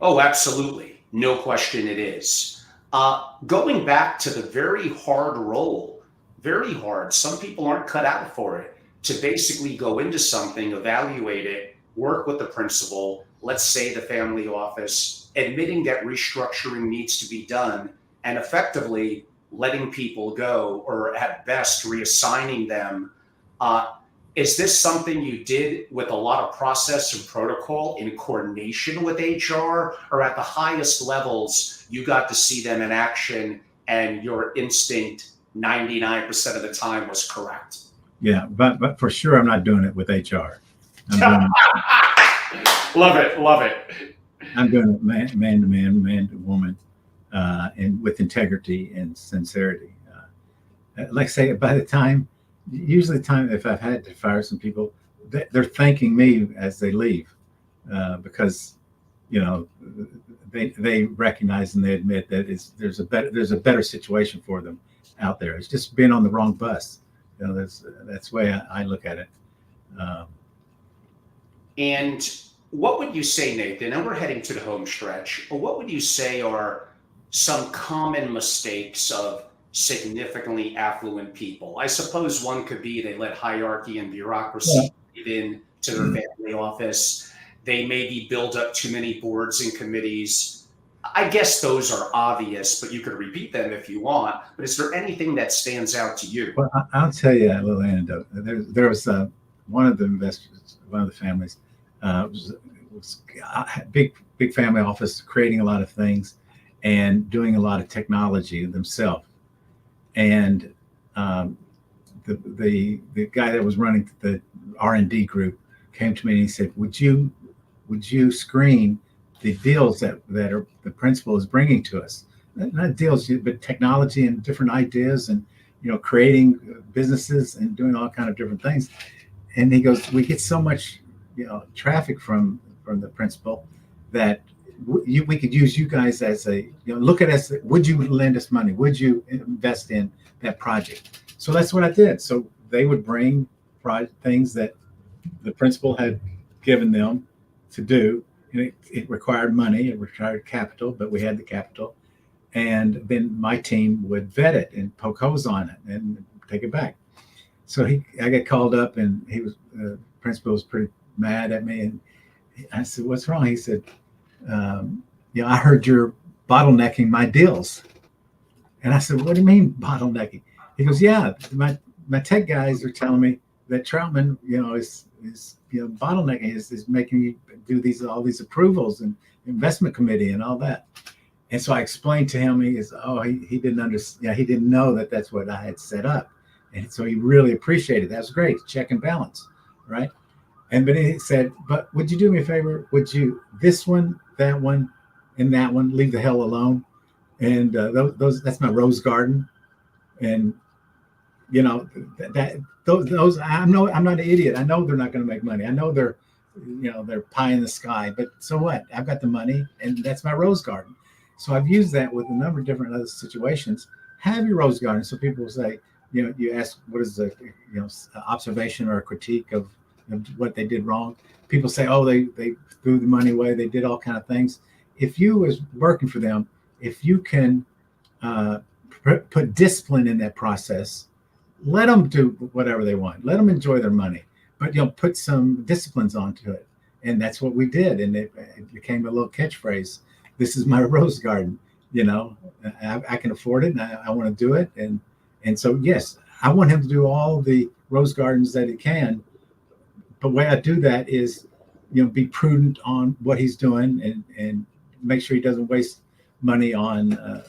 Oh, absolutely. No question it is. Going back to the very hard role, very hard. Some people aren't cut out for it to basically go into something, evaluate it, work with the principal, let's say the family office, admitting that restructuring needs to be done, and effectively letting people go, or at best reassigning them. Uh, is this something you did with a lot of process and protocol in coordination with HR, or at the highest levels, you got to see them in action and your instinct 99% of the time was correct? Yeah, but for sure, I'm not doing it with HR. I'm doing Love it. Love it. I'm doing it man to man, man to woman, and with integrity and sincerity. Like I say, by the time, usually the time if I've had to fire some people, they're thanking me as they leave, because they recognize and they admit that there's a better situation for them out there. It's just been on the wrong bus. That's the way I look at it. Um, And what would you say, Nathan? And we're heading to the home stretch. What would you say are some common mistakes of significantly affluent people? I suppose one could be they let hierarchy and yeah. bureaucracy get in to their family office. They maybe build up too many boards and committees. I guess those are obvious, but you could repeat them if you want. But is there anything that stands out to you? Well, I'll tell you a little anecdote. There was one of the investors, one of the families, was a big family office, creating a lot of things and doing a lot of technology themselves. And the guy that was running the R&D group came to me and he said, "Would you screen the deals that are the principal is bringing to us? Not deals, but technology and different ideas and creating businesses and doing all kind of different things." And he goes, "We get so much traffic from the principal that we could use you guys as look at us. Would you lend us money? Would you invest in that project?" So that's what I did. So they would bring things that the principal had given them to do, and it required money, it required capital, but we had the capital. And then my team would vet it and poke holes on it and take it back. So I got called up, and the principal was pretty mad at me, and I said, "What's wrong?" He said, "I heard you're bottlenecking my deals." And I said, "What do you mean bottlenecking?" He goes, "Yeah, my tech guys are telling me that Troutman, is bottlenecking, is making you do all these approvals and investment committee and all that." And so I explained to him. He didn't understand. Yeah, he didn't know that that's what I had set up, and so he really appreciated it. That was great, check and balance, right? But he said, "But would you do me a favor? Would you this one, that one, and that one leave the hell alone?" And that's my rose garden, and those I'm not an idiot. I know they're not going to make money. I know they're pie in the sky. But so what? I've got the money, and that's my rose garden. So I've used that with a number of different other situations. Have your rose garden. So people will say, you ask what is the observation or a critique of what they did wrong. People say, "Oh, they threw the money away. They did all kind of things." If you was working for them, if you can put discipline in that process, let them do whatever they want. Let them enjoy their money, but put some disciplines onto it. And that's what we did, and it became a little catchphrase. This is my rose garden. I can afford it, and I want to do it. And so yes, I want him to do all the rose gardens that he can. But the way I do that is, be prudent on what he's doing and make sure he doesn't waste money on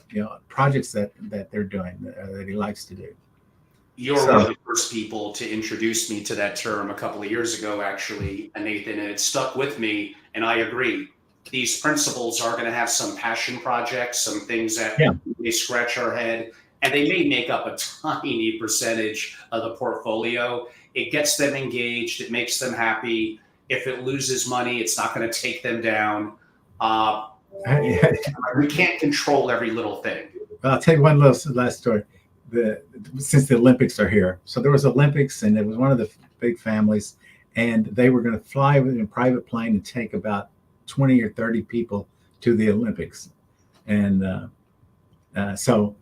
projects that they're doing that he likes to do. You're one of the first people to introduce me to that term a couple of years ago, actually, Nathan, and it stuck with me. And I agree. These principles are going to have some passion projects, some things that they scratch our head, and they may make up a tiny percentage of the portfolio. It gets them engaged. It makes them happy. If it loses money, it's not going to take them down. Yeah. We can't control every little thing. I'll tell you one little last story. Since the Olympics are here, so there was Olympics, and it was one of the big families, and they were going to fly in a private plane and take about 20 or 30 people to the Olympics, and so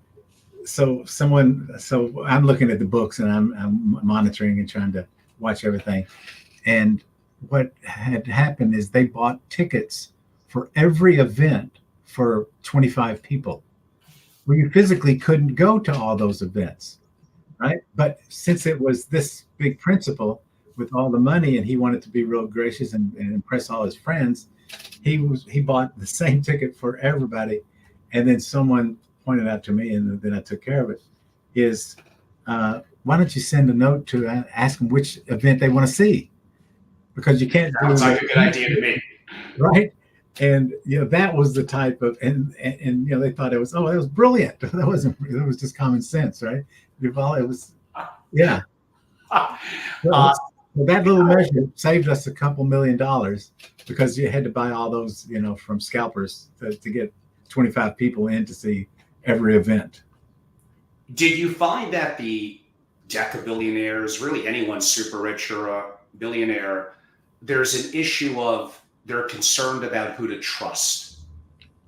I'm looking at the books, and I'm monitoring and trying to watch everything, and what had happened is they bought tickets for every event for 25 people. Well, you physically couldn't go to all those events, right? But since it was this big principal with all the money, and he wanted to be real gracious and impress all his friends, he bought the same ticket for everybody. And then someone pointed out to me, and then I took care of it, is why don't you send a note to ask them which event they want to see? Because you can't do Sounds like a good idea to me. Right? And that was the type of and they thought it was brilliant. It was just common sense, right? It was yeah. Well, that little measure saved us a couple $1 million because you had to buy all those from scalpers to get 25 people in to see every event. Did you find that the Deca-Billionaires, really anyone super rich or a billionaire, there's an issue of they're concerned about who to trust?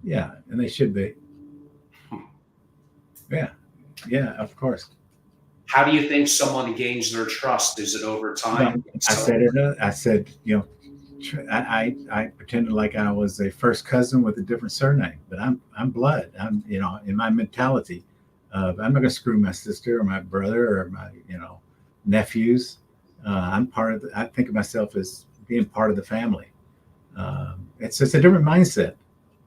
Yeah, and they should be. Yeah, of course. How do you think someone gains their trust? Is it over time? I said, I pretended like I was a first cousin with a different surname, but I'm blood. I'm, in my mentality of I'm not going to screw my sister or my brother or my, nephews. I'm part of I think of myself as being part of the family. It's just a different mindset.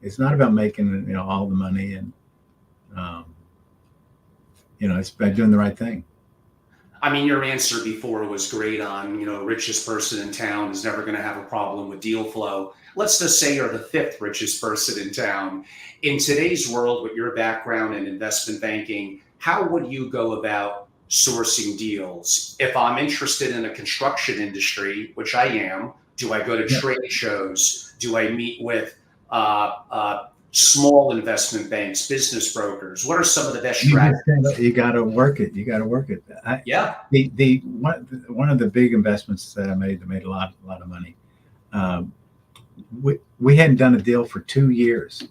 It's not about making, all the money, and, it's about doing the right thing. I mean, your answer before was great on, richest person in town is never going to have a problem with deal flow. Let's just say you're the 5th richest person in town. In today's world, with your background in investment banking, how would you go about sourcing deals? If I'm interested in a construction industry, which I am, do I go to trade shows? Do I meet with small investment banks, business brokers? What are some of the best strategies? You got to work it. Yeah. One of the big investments that I made that made a lot of money. We hadn't done a deal for 2 years,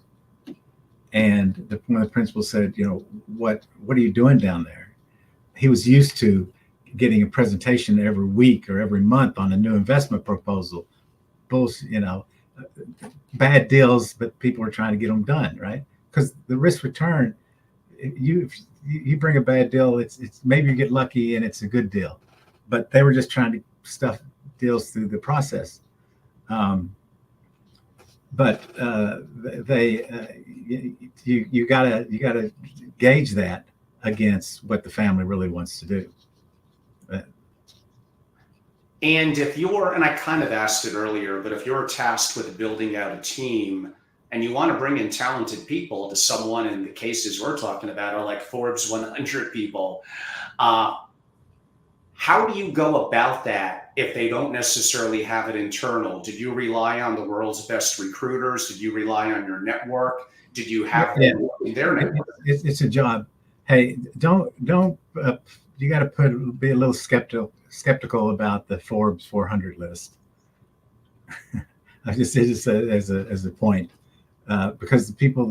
and one of the principals said, what are you doing down there? He was used to getting a presentation every week or every month on a new investment proposal. Both, bad deals, but people are trying to get them done, right? Because the risk return, you bring a bad deal, it's maybe you get lucky and it's a good deal, but they were just trying to stuff deals through the process. But you gotta gauge that against what the family really wants to do. And and I kind of asked it earlier, but if you're tasked with building out a team and you want to bring in talented people to someone, in the cases we're talking about are like Forbes 100 people, how do you go about that if they don't necessarily have it internal? Did you rely on the world's best recruiters? Did you rely on your network? Did you have them in their network? It's a job. Hey, don't you got to be a little skeptical about the Forbes 400 list. I just as a point, because the people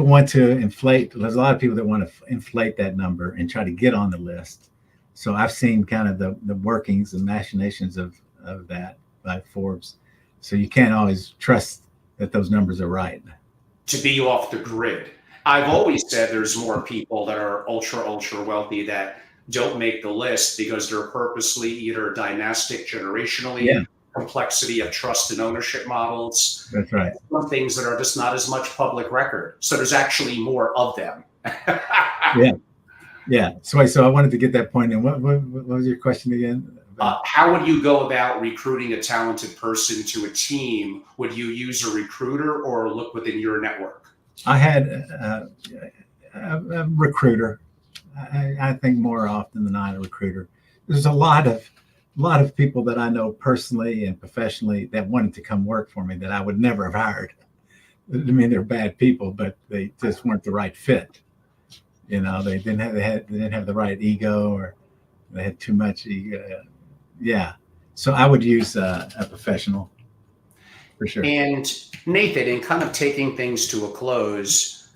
want to inflate. There's a lot of people that want to inflate that number and try to get on the list. So I've seen kind of the workings and machinations of that by Forbes. So you can't always trust that those numbers are right. To be off the grid. I've always said there's more people that are ultra wealthy that don't make the list because they're purposely either dynastic generationally, complexity of trust and ownership models. That's right. Some things that are just not as much public record. So there's actually more of them. Yeah. So I wanted to get that point in. What was your question again? How would you go about recruiting a talented person to a team? Would you use a recruiter or look within your network? I had a recruiter. I think more often than not a recruiter. There's a lot of lot of people that I know personally and professionally that wanted to come work for me that I would never have hired. I mean, they're bad people, but they just weren't the right fit. You know, they didn't have the right ego, or they had too much ego. Yeah. So I would use a professional for sure. And Nathan, in kind of taking things to a close,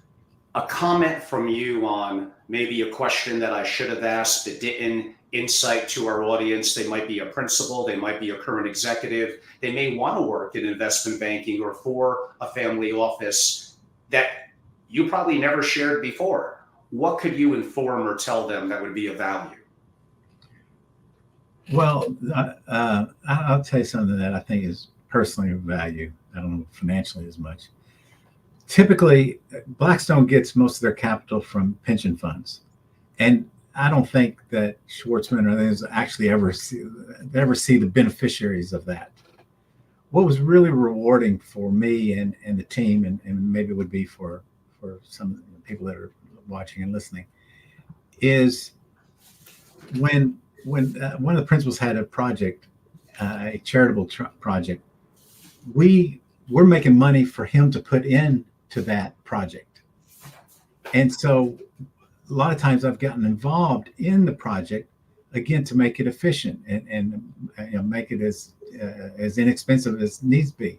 a comment from you on maybe a question that I should have asked that didn't insight to our audience. They might be a principal, they might be a current executive, they may want to work in investment banking or for a family office that you probably never shared before. What could you inform or tell them that would be of value? Well, I'll tell you something that I think is personally of value. I don't know financially as much. Typically, Blackstone gets most of their capital from pension funds. And I don't think that Schwartzman or others actually ever see the beneficiaries of that. What was really rewarding for me and the team, and maybe it would be for some people that are watching and listening, is when one of the principals had a project, a charitable project, we're making money for him to put into that project. And so a lot of times I've gotten involved in the project again to make it efficient and make it as inexpensive as needs be.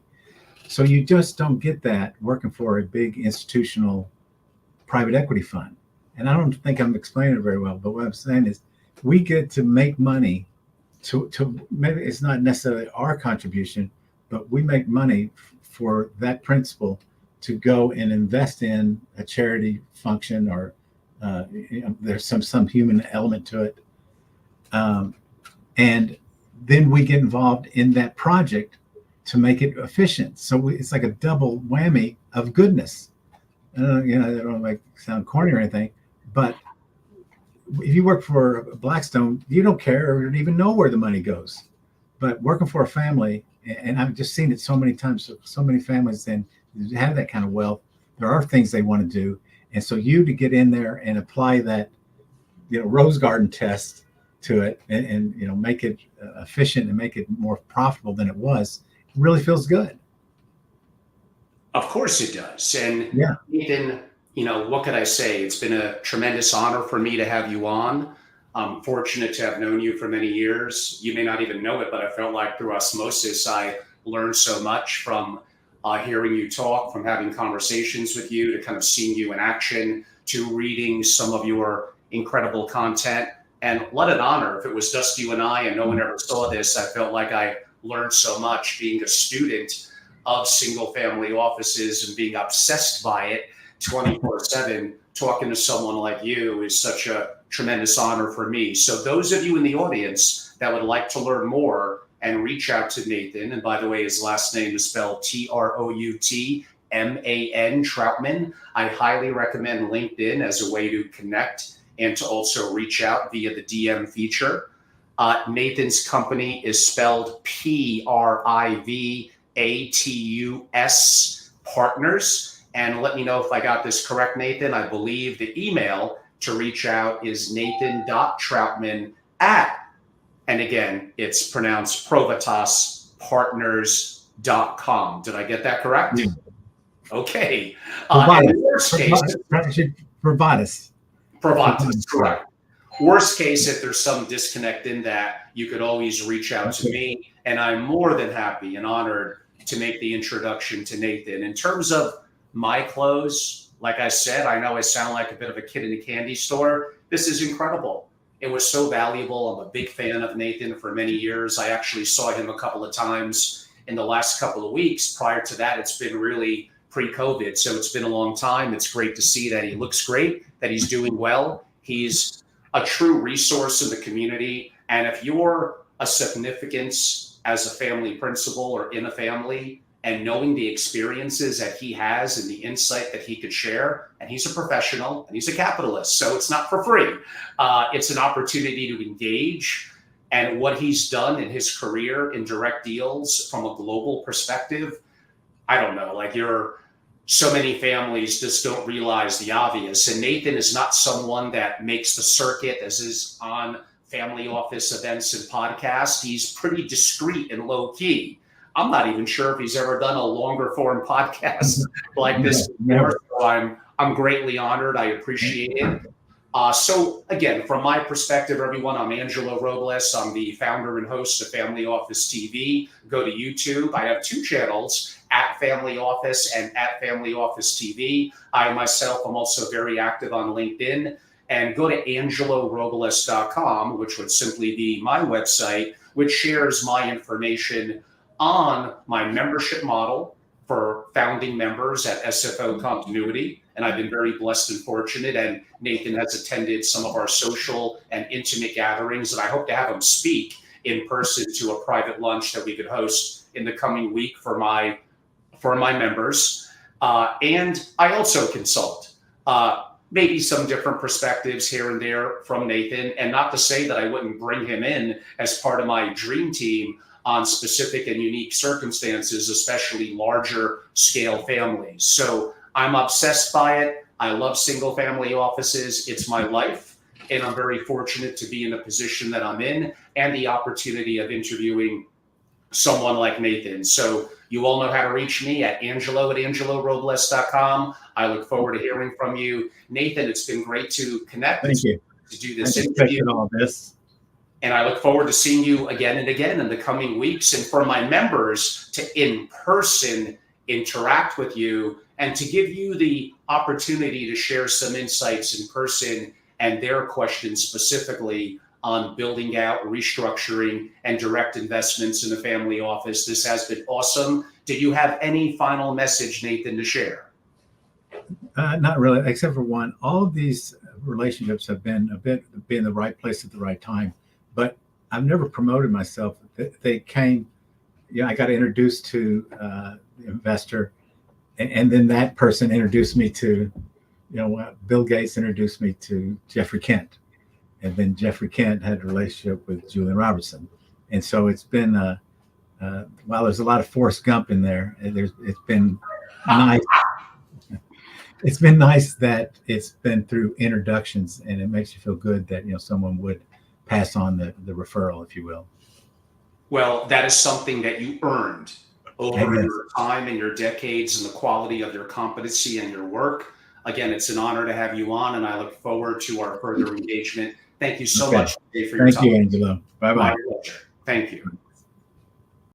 So you just don't get that working for a big institutional private equity fund. And I don't think I'm explaining it very well, but what I'm saying is we get to make money to maybe it's not necessarily our contribution, but we make money for that principal to go and invest in a charity function, or there's some human element to it. And then we get involved in that project to make it efficient. So it's like a double whammy of goodness. I don't like sound corny or anything, but if you work for Blackstone, you don't care or even know where the money goes. But working for a family, and I've just seen it so many times, so many families then have that kind of wealth. There are things they want to do. And so to get in there and apply that, rose garden test to it and make it efficient and make it more profitable than it was, it really feels good. Of course it does. And yeah, Nathan, what could I say? It's been a tremendous honor for me to have you on. I'm fortunate to have known you for many years. You may not even know it, but I felt like through osmosis, I learned so much from hearing you talk, from having conversations with you, to kind of seeing you in action, to reading some of your incredible content. And what an honor. If it was just you and I and no one ever saw this, I felt like I learned so much being a student of single family offices and being obsessed by it 24/7. Talking to someone like you is such a tremendous honor for me. So those of you in the audience that would like to learn more and reach out to Nathan, and by the way, his last name is spelled Troutman, Troutman. I highly recommend LinkedIn as a way to connect and to also reach out via the DM feature. Nathan's company is spelled Privatus Partners. And let me know if I got this correct, Nathan. I believe the email to reach out is nathan.troutman and again, it's pronounced privatuspartners.com. Did I get that correct? Yeah. Okay. Privatus, correct. Worst case, if there's some disconnect in that, you could always reach out to me, and I'm more than happy and honored to make the introduction to Nathan. In terms of my close, like I said, I know I sound like a bit of a kid in a candy store. This is incredible. It was so valuable. I'm a big fan of Nathan for many years. I actually saw him a couple of times in the last couple of weeks. Prior to that, it's been really pre-COVID. So it's been a long time. It's great to see that he looks great, that he's doing well. He's a true resource in the community. And if you're a significance as a family principal or in a family, and knowing the experiences that he has and the insight that he could share, and he's a professional and he's a capitalist, so it's not for free. It's an opportunity to engage, and what he's done in his career in direct deals from a global perspective, I don't know, so many families just don't realize the obvious. And Nathan is not someone that makes the circuit, as is on family office events and podcasts. He's pretty discreet and low key. I'm not even sure if he's ever done a longer form podcast like this before. So I'm greatly honored. I appreciate it. So again, from my perspective, everyone, I'm Angelo Robles. I'm the founder and host of Family Office TV. Go to YouTube. I have 2 channels, at Family Office and at Family Office TV. I myself am also very active on LinkedIn. And go to angelorobles.com, which would simply be my website, which shares my information on my membership model for founding members at SFO Continuity. And I've been very blessed and fortunate. And Nathan has attended some of our social and intimate gatherings. And I hope to have him speak in person to a private lunch that we could host in the coming week for my members. And I also consult maybe some different perspectives here and there from Nathan. And not to say that I wouldn't bring him in as part of my dream team on specific and unique circumstances, especially larger scale families. So I'm obsessed by it. I love single family offices. It's my life. And I'm very fortunate to be in the position that I'm in and the opportunity of interviewing someone like Nathan. So you all know how to reach me at angelorobles.com. I look forward to hearing from you. Nathan, it's been great to connect. Thank you. To do this interview. All this. And I look forward to seeing you again and again in the coming weeks. And for my members to in person interact with you and to give you the opportunity to share some insights in person and their questions specifically on building out, restructuring, and direct investments in the family office. This has been awesome. Do you have any final message, Nathan, to share? Not really, except for one. All of these relationships have been in the right place at the right time. But I've never promoted myself. They came, I got introduced to the investor, and then that person introduced me to, Bill Gates introduced me to Jeffrey Kent, and then Jeffrey Kent had a relationship with Julian Robertson, and so it's been while there's a lot of Forrest Gump in there, it's been nice. It's been nice that it's been through introductions, and it makes you feel good that someone would pass on the referral, if you will. Well, that is something that you earned over your time and your decades and the quality of your competency and your work. Again, it's an honor to have you on, and I look forward to our further engagement. Thank you so much today for your time. Thank you, Angelo. Bye-bye. My pleasure. Thank you.